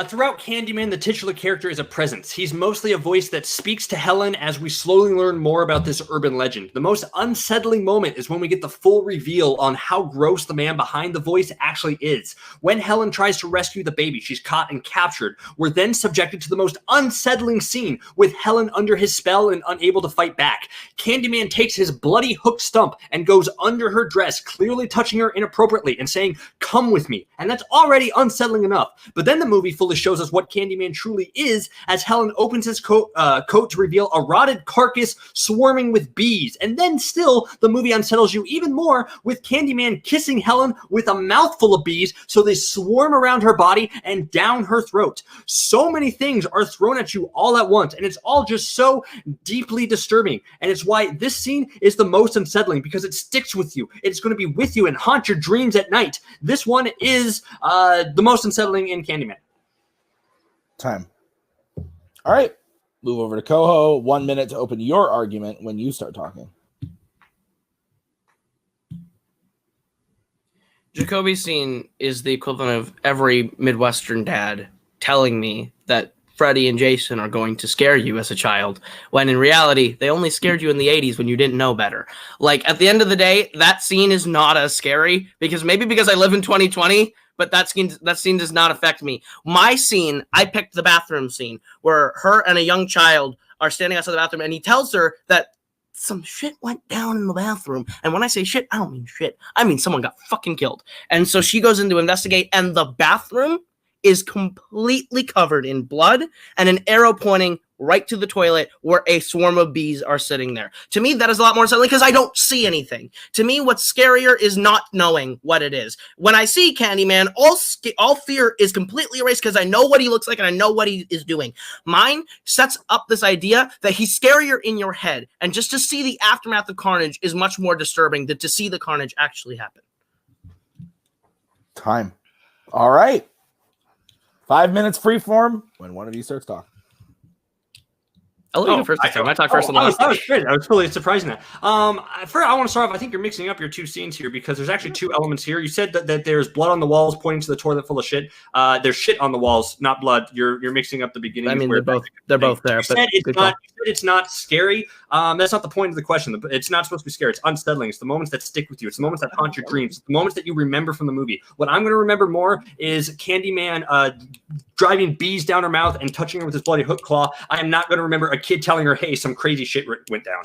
Throughout Candyman, the titular character is a presence. He's mostly a voice that speaks to Helen as we slowly learn more about this urban legend. The most unsettling moment is when we get the full reveal on how gross the man behind the voice actually is. When Helen tries to rescue the baby, she's caught and captured. We're then subjected to the most unsettling scene with Helen under his spell and unable to fight back. Candyman takes his bloody hooked stump and goes under her dress, clearly touching her inappropriately and saying, "Come with me." And that's already unsettling enough. But then the movie fully shows us what Candyman truly is as Helen opens his coat to reveal a rotted carcass swarming with bees. And then still, the movie unsettles you even more with Candyman kissing Helen with a mouthful of bees so they swarm around her body and down her throat. So many things are thrown at you all at once, and it's all just so deeply disturbing. And it's why this scene is the most unsettling, because it sticks with you. It's going to be with you and haunt your dreams at night. This one is the most unsettling in Candyman. Time. All right. Move over to Koho. 1 minute to open your argument when you start talking. Jacoby's scene is the equivalent of every Midwestern dad telling me that Freddy and Jason are going to scare you as a child, when in reality, they only scared you in the 80s when you didn't know better. Like, at the end of the day, that scene is not as scary, because I live in 2020, but that scene does not affect me. My scene, I picked the bathroom scene, where her and a young child are standing outside the bathroom, and he tells her that some shit went down in the bathroom. And when I say shit, I don't mean shit. I mean someone got fucking killed. And so she goes in to investigate, and the bathroom is completely covered in blood and an arrow pointing right to the toilet where a swarm of bees are sitting there. To me, that is a lot more unsettling because I don't see anything. To me, what's scarier is not knowing what it is. When I see Candyman, all fear is completely erased because I know what he looks like and I know what he is doing. Mine sets up this idea that he's scarier in your head, and just to see the aftermath of carnage is much more disturbing than to see the carnage actually happen. Time. All right. 5 minutes free form when one of you starts talking. I'll let you go first this time. I talked first on the last. That was great. I was totally surprising that. First, I want to start off. I think you're mixing up your two scenes here because there's actually two elements here. You said that there's blood on the walls pointing to the toilet full of shit. There's shit on the walls, not blood. You're mixing up the beginning. I mean, they're both there. You said it's not scary. That's not the point of the question. It's not supposed to be scary. It's unsettling. It's the moments that stick with you. It's the moments that haunt your dreams. It's the moments that you remember from the movie. What I'm going to remember more is Candyman driving bees down her mouth and touching her with his bloody hook claw. I am not going to remember a kid telling her, hey, some crazy shit went down.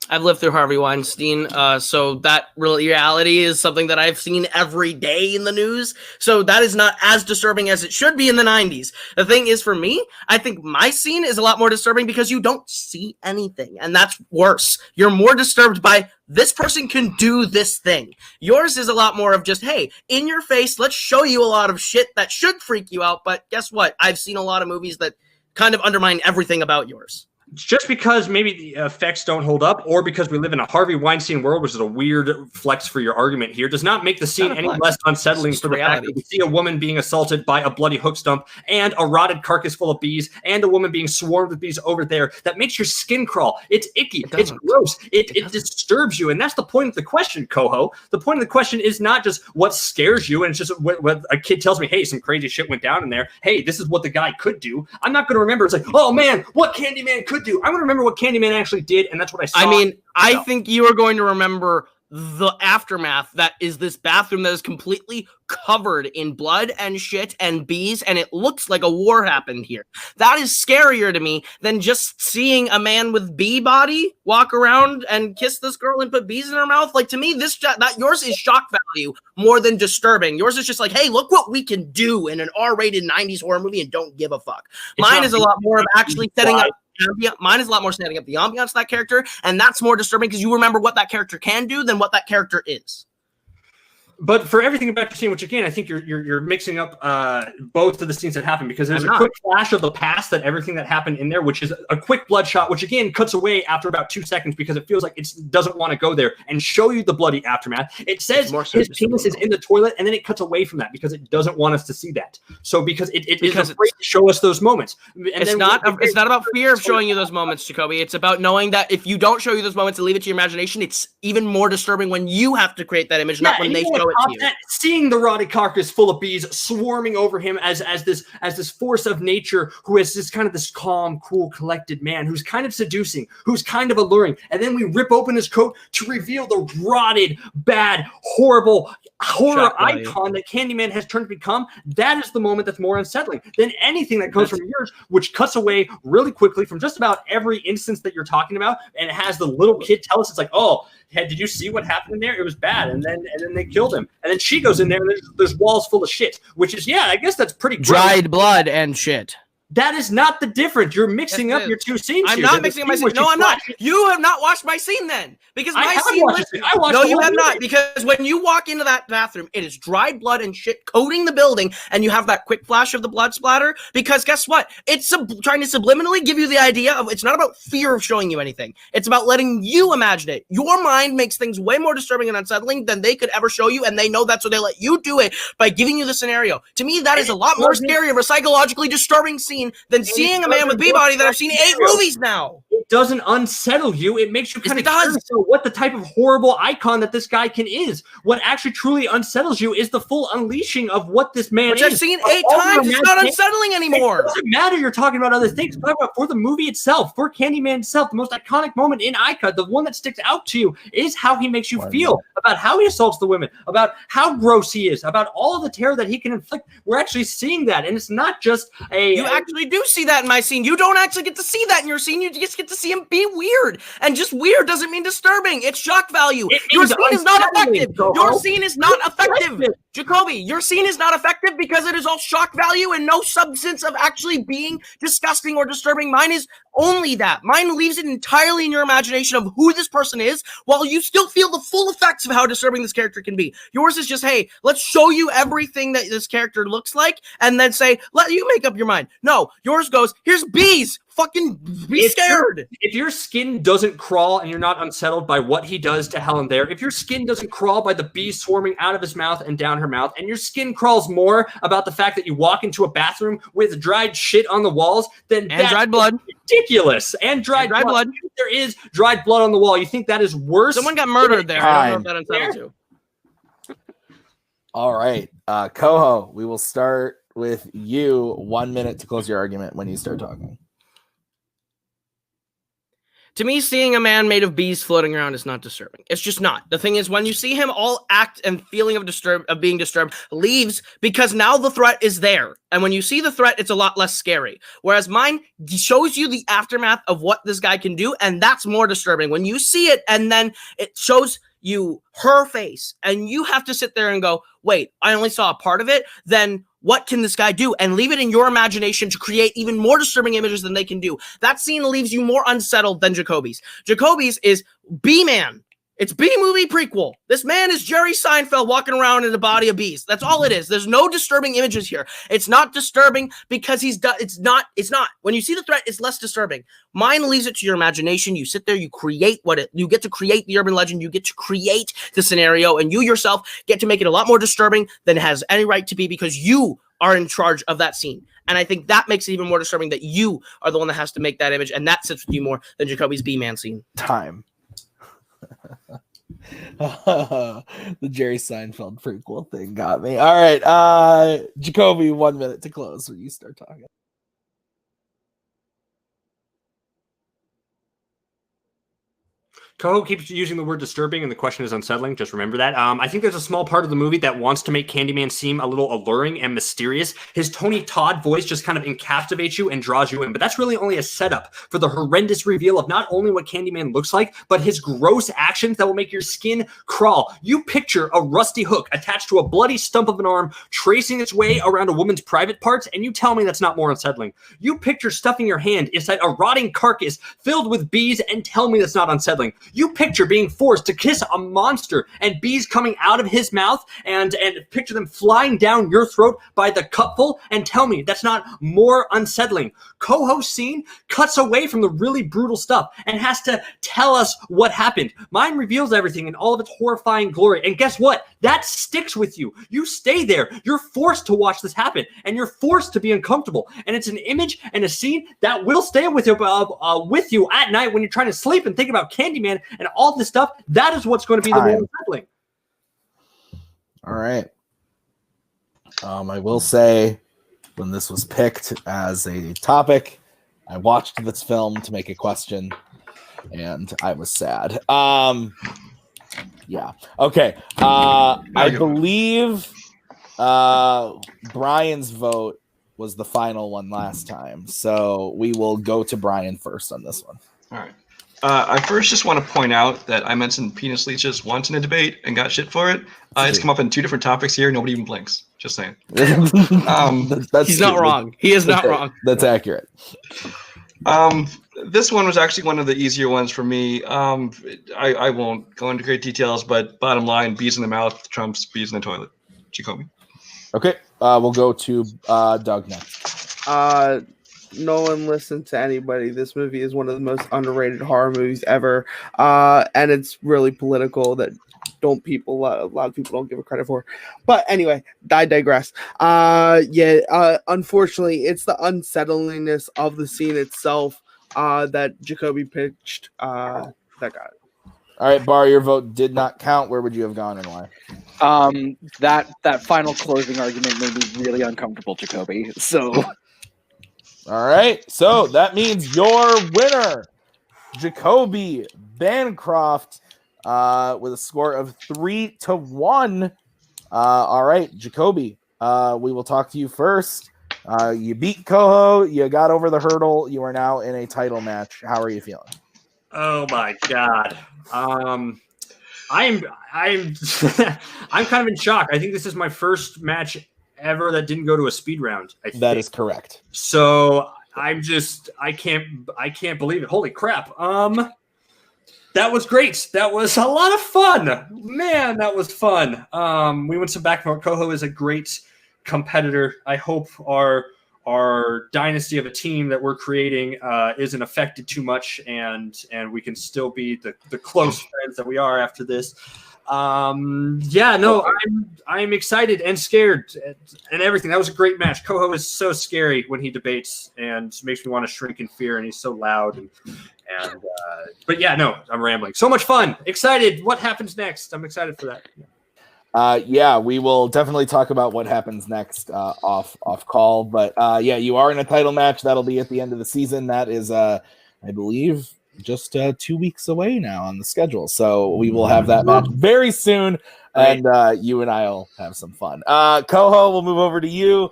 I've lived through Harvey Weinstein, so that reality is something that I've seen every day in the news. So that is not as disturbing as it should be in the 90s. The thing is, for me, I think my scene is a lot more disturbing because you don't see anything, and that's worse. You're more disturbed by this person can do this thing. Yours is a lot more of just, hey, in your face, let's show you a lot of shit that should freak you out, but guess what? I've seen a lot of movies that kind of undermine everything about yours. Just because maybe the effects don't hold up, or because we live in a Harvey Weinstein world, which is a weird flex for your argument here, does not make the scene any less unsettling for the fact that we see a woman being assaulted by a bloody hook stump and a rotted carcass full of bees and a woman being swarmed with bees over there. That makes your skin crawl. It's icky. It's gross. It disturbs you. And that's the point of the question, Koho. The point of the question is not just what scares you, and it's just what a kid tells me, hey, some crazy shit went down in there. Hey, this is what the guy could do. I'm not going to remember. It's like, oh, man, what Candyman could do. I'm going to remember what Candyman actually did, and that's what I saw. I mean, I think you are going to remember the aftermath. That is this bathroom that is completely covered in blood and shit and bees, and it looks like a war happened here. That is scarier to me than just seeing a man with bee body walk around and kiss this girl and put bees in her mouth. Like, to me, that yours is shock value more than disturbing. Yours is just like, hey, look what we can do in an R-rated 90s horror movie and don't give a fuck. Mine is a lot more of actually setting up. Mine is a lot more setting up the ambiance of that character, and that's more disturbing because you remember what that character can do than what that character is. But for everything about your scene, which again, I think you're mixing up both of the scenes that happen, because there's a quick flash of the past that everything that happened in there, which is a quick bloodshot, which again cuts away after about 2 seconds because it feels like it doesn't want to go there and show you the bloody aftermath. It says his penis is in the toilet, and then it cuts away from that because it doesn't want us to see that. So because it is afraid to show us those moments. And it's not about fear of showing you those moments, Jacoby. It's about knowing that if you don't show you those moments and leave it to your imagination, it's even more disturbing when you have to create that image, not when they show it to you. Seeing the rotted carcass full of bees swarming over him as this force of nature who is this calm, cool, collected man who's kind of seducing, who's kind of alluring, and then we rip open his coat to reveal the rotted, bad, horrible horror icon that Candyman has turned to become. That is the moment that's more unsettling than anything that comes from yours, which cuts away really quickly from just about every instance that you're talking about, and it has the little kid tell us, it's like, oh, hey, did you see what happened in there? It was bad. And then they killed him. And then she goes in there and there's walls full of shit, which is, I guess that's pretty gross. Dried blood and shit. That is not the difference. You're mixing up your two scenes. I'm not mixing up my scene. No, I'm not. You have not watched my scene then. Because my scene. No, you have not. Because when you walk into that bathroom, it is dried blood and shit coating the building, and you have that quick flash of the blood splatter. Because guess what? It's trying to subliminally give you the idea of it's not about fear of showing you anything. It's about letting you imagine it. Your mind makes things way more disturbing and unsettling than they could ever show you, and they know that, so they let you do it by giving you the scenario. To me, that is a lot more scary of a psychologically disturbing scene than seeing a man with bee body that I've seen 8 movies now. It doesn't unsettle you. It makes you kind of curious what the type of horrible icon that this guy is. What actually truly unsettles you is the full unleashing of what this man is. Which I've seen 8 times. It's not unsettling anymore. It doesn't matter. You're talking about other things. Talk about for the movie itself, for Candyman itself, the most iconic moment in Icon, the one that sticks out to you is how he makes you feel about how he assaults the women, about how gross he is, about all of the terror that he can inflict. We're actually seeing that, and it's not just You actually do see that in my scene. You don't actually get to see that in your scene. You just get to see him be weird. And just weird doesn't mean disturbing. It's shock value. Your scene is not effective. Your scene is not effective. Jacoby, your scene is not effective because it is all shock value and no substance of actually being disgusting or disturbing. Mine is only that. Mine leaves it entirely in your imagination of who this person is while you still feel the full effects of how disturbing this character can be. Yours is just, hey, let's show you everything that this character looks like and then say, let you make up your mind. No, yours goes, here's bees Fucking be scared. If your skin doesn't crawl and you're not unsettled by what he does to Helen there, if your skin doesn't crawl by the bees swarming out of his mouth and down her mouth, and your skin crawls more about the fact that you walk into a bathroom with dried shit on the walls, then And dried blood. Ridiculous. And dried blood. If there is dried blood on the wall, you think that is worse? Someone got murdered there. I don't know if that unsettled you. All right. Koho, we will start with you. 1 minute to close your argument when you start talking. To me, seeing a man made of bees floating around is not disturbing. It's just not. The thing is, when you see him, all act and feeling of being disturbed leaves because now the threat is there. And when you see the threat, it's a lot less scary. Whereas mine shows you the aftermath of what this guy can do, and that's more disturbing. When you see it and then it shows you her face, and you have to sit there and go, wait, I only saw a part of it, then what can this guy do? And leave it in your imagination to create even more disturbing images than they can do. That scene leaves you more unsettled than Jacoby's. Jacoby's is B-Man. It's B-movie prequel. This man is Jerry Seinfeld walking around in the body of bees. That's all it is. There's no disturbing images here. It's not disturbing because it's not. When you see the threat, it's less disturbing. Mine leaves it to your imagination. You sit there, you get to create the urban legend, you get to create the scenario, and you yourself get to make it a lot more disturbing than it has any right to be because you are in charge of that scene. And I think that makes it even more disturbing that you are the one that has to make that image, and that sits with you more than Jacoby's B-Man scene. Time. The Jerry Seinfeld prequel thing got me. All right, Jacoby, 1 minute to close when you start talking. Koho keeps using the word disturbing, and the question is unsettling. Just remember that. I think there's a small part of the movie that wants to make Candyman seem a little alluring and mysterious. His Tony Todd voice just kind of encapsulates you and draws you in. But that's really only a setup for the horrendous reveal of not only what Candyman looks like, but his gross actions that will make your skin crawl. You picture a rusty hook attached to a bloody stump of an arm tracing its way around a woman's private parts, and you tell me that's not more unsettling. You picture stuffing your hand inside a rotting carcass filled with bees, and tell me that's not unsettling. You picture being forced to kiss a monster and bees coming out of his mouth and picture them flying down your throat by the cupful, and tell me that's not more unsettling. Koho's scene cuts away from the really brutal stuff and has to tell us what happened. Mine reveals everything in all of its horrifying glory. And guess what? That sticks with you. You stay there. You're forced to watch this happen, and you're forced to be uncomfortable. And it's an image and a scene that will stay with you at night when you're trying to sleep and think about Candyman and all this stuff. That is what's going to be the more unsettling. All right. I will say, when this was picked as a topic, I watched this film to make a question, and I was sad. Yeah. Okay. I believe Brian's vote was the final one last time, so we will go to Brian first on this one. All right. I first just want to point out that I mentioned penis leeches once in a debate and got shit for it. It's come up in two different topics here. Nobody even blinks. Just saying. That's He's not wrong. He is not wrong. That's accurate. This one was actually one of the easier ones for me. I won't go into great details, but bottom line, bees in the mouth trumps bees in the toilet. Jacoby. Okay. We'll go to Doug next. No one listened to anybody. This movie is one of the most underrated horror movies ever, and it's really political. That a lot of people don't give it credit for. But anyway, I digress. Unfortunately, it's the unsettlingness of the scene itself that Jacoby pitched that got it. All right, Bar, your vote did not count. Where would you have gone and why? That final closing argument made me really uncomfortable, Jacoby. So. All right, so that means your winner, Jacoby Bancroft, with a score of 3-1. All right, Jacoby, we will talk to you first. You beat Koho. You got over the hurdle. You are now in a title match. How are you feeling? Oh my God. I'm I'm kind of in shock. I think this is my first match ever that didn't go to a speed round. That is correct. So I can't believe it. Holy crap. That was great. That was a lot of fun. Man, that was fun. We went some back and forth. Koho is a great competitor. I hope our our dynasty of a team that we're creating isn't affected too much, and we can still be the close friends that we are after this. I'm excited and scared and everything. That was a great match. Koho is so scary when he debates and makes me want to shrink in fear, and he's so loud. But yeah, no, I'm rambling. So much fun. Excited. What happens next? I'm excited for that. Yeah, we will definitely talk about what happens next off call. But yeah, you are in a title match. That'll be at the end of the season. That is, I believe, just 2 weeks away now on the schedule. So we will have that match very soon, and you and I will have some fun. Koho, we'll move over to you.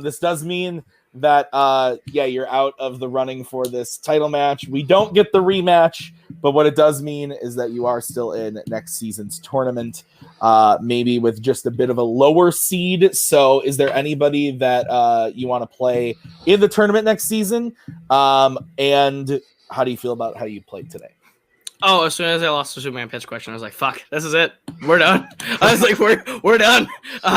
This does mean that, you're out of the running for this title match. We don't get the rematch, but what it does mean is that you are still in next season's tournament, maybe with just a bit of a lower seed. So is there anybody that you want to play in the tournament next season? And how do you feel about how you played today? Oh, as soon as I lost the Superman pitch question, I was like, "Fuck, this is it. We're done." I was like, "We're done,"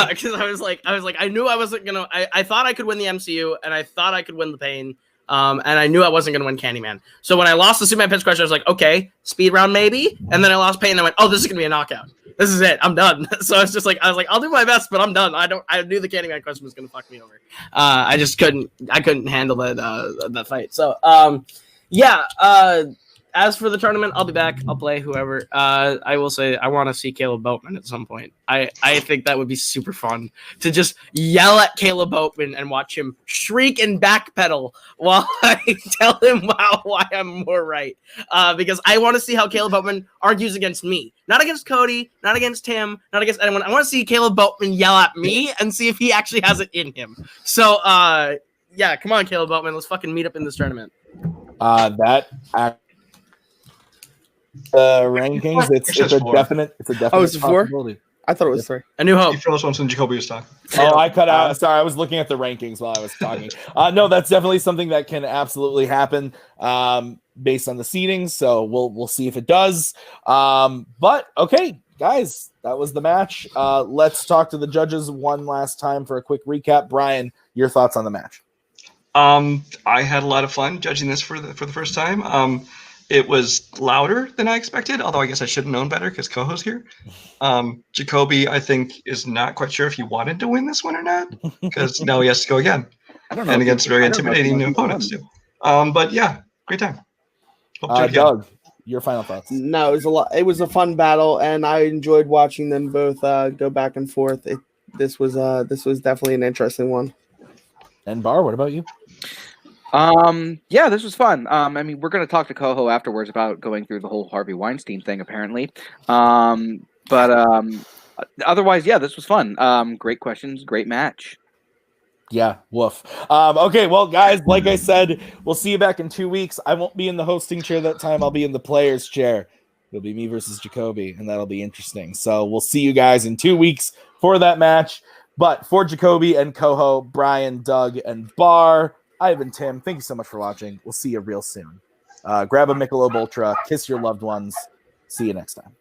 because I was like, I knew I wasn't gonna. I thought I could win the MCU, and I thought I could win the Pain, and I knew I wasn't gonna win Candyman. So when I lost the Superman pitch question, I was like, "Okay, speed round maybe," and then I lost Pain, and I went, "Oh, this is gonna be a knockout. This is it. I'm done." So I was just like, I'll do my best, but I'm done. I knew the Candyman question was gonna fuck me over. I just couldn't handle that fight. So as for the tournament, I'll be back. I'll play whoever. I will say I want to see Kaleb Boatman at some point. I think that would be super fun to just yell at Kaleb Boatman and watch him shriek and backpedal while I tell him why I'm more right. Because I want to see how Kaleb Boatman argues against me. Not against Cody, not against Tim, not against anyone. I want to see Kaleb Boatman yell at me and see if he actually has it in him. So, yeah, come on, Kaleb Boatman. Let's fucking meet up in this tournament. Rankings, it's a definite Oh, it's 4? possibility. I thought it was 3. A New Hope. You feel this one since Jacoby was talking. Oh, I cut out. Sorry, I was looking at the rankings while I was talking. No, that's definitely something that can absolutely happen based on the seedings. So we'll see if it does. But okay, guys, that was the match. Let's talk to the judges one last time for a quick recap. Brian, your thoughts on the match? I had a lot of fun judging this for the first time. It was louder than I expected, although I guess I should have known better because Koho's here. Jacoby, I think, is not quite sure if he wanted to win this one or not because now he has to go again. And against very intimidating new opponents, too. But yeah, great time. Hope to do it again. Doug, your final thoughts? No, it was a lot. It was a fun battle, and I enjoyed watching them both go back and forth. This was definitely an interesting one. And Bar, what about you? Yeah, this was fun. I mean, we're going to talk to Koho afterwards about going through the whole Harvey Weinstein thing, apparently. But otherwise, yeah, this was fun. Great questions, great match. Yeah, woof. Okay, well, guys, like I said, we'll see you back in 2 weeks. I won't be in the hosting chair that time. I'll be in the player's chair. It'll be me versus Jacoby, and that'll be interesting. So we'll see you guys in 2 weeks for that match. But for Jacoby and Koho, Brian, Doug, and Bar, I've been Tim. Thank you so much for watching. We'll see you real soon. Grab a Michelob Ultra. Kiss your loved ones. See you next time.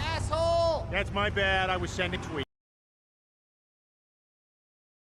Asshole! That's my bad. I was sending tweets.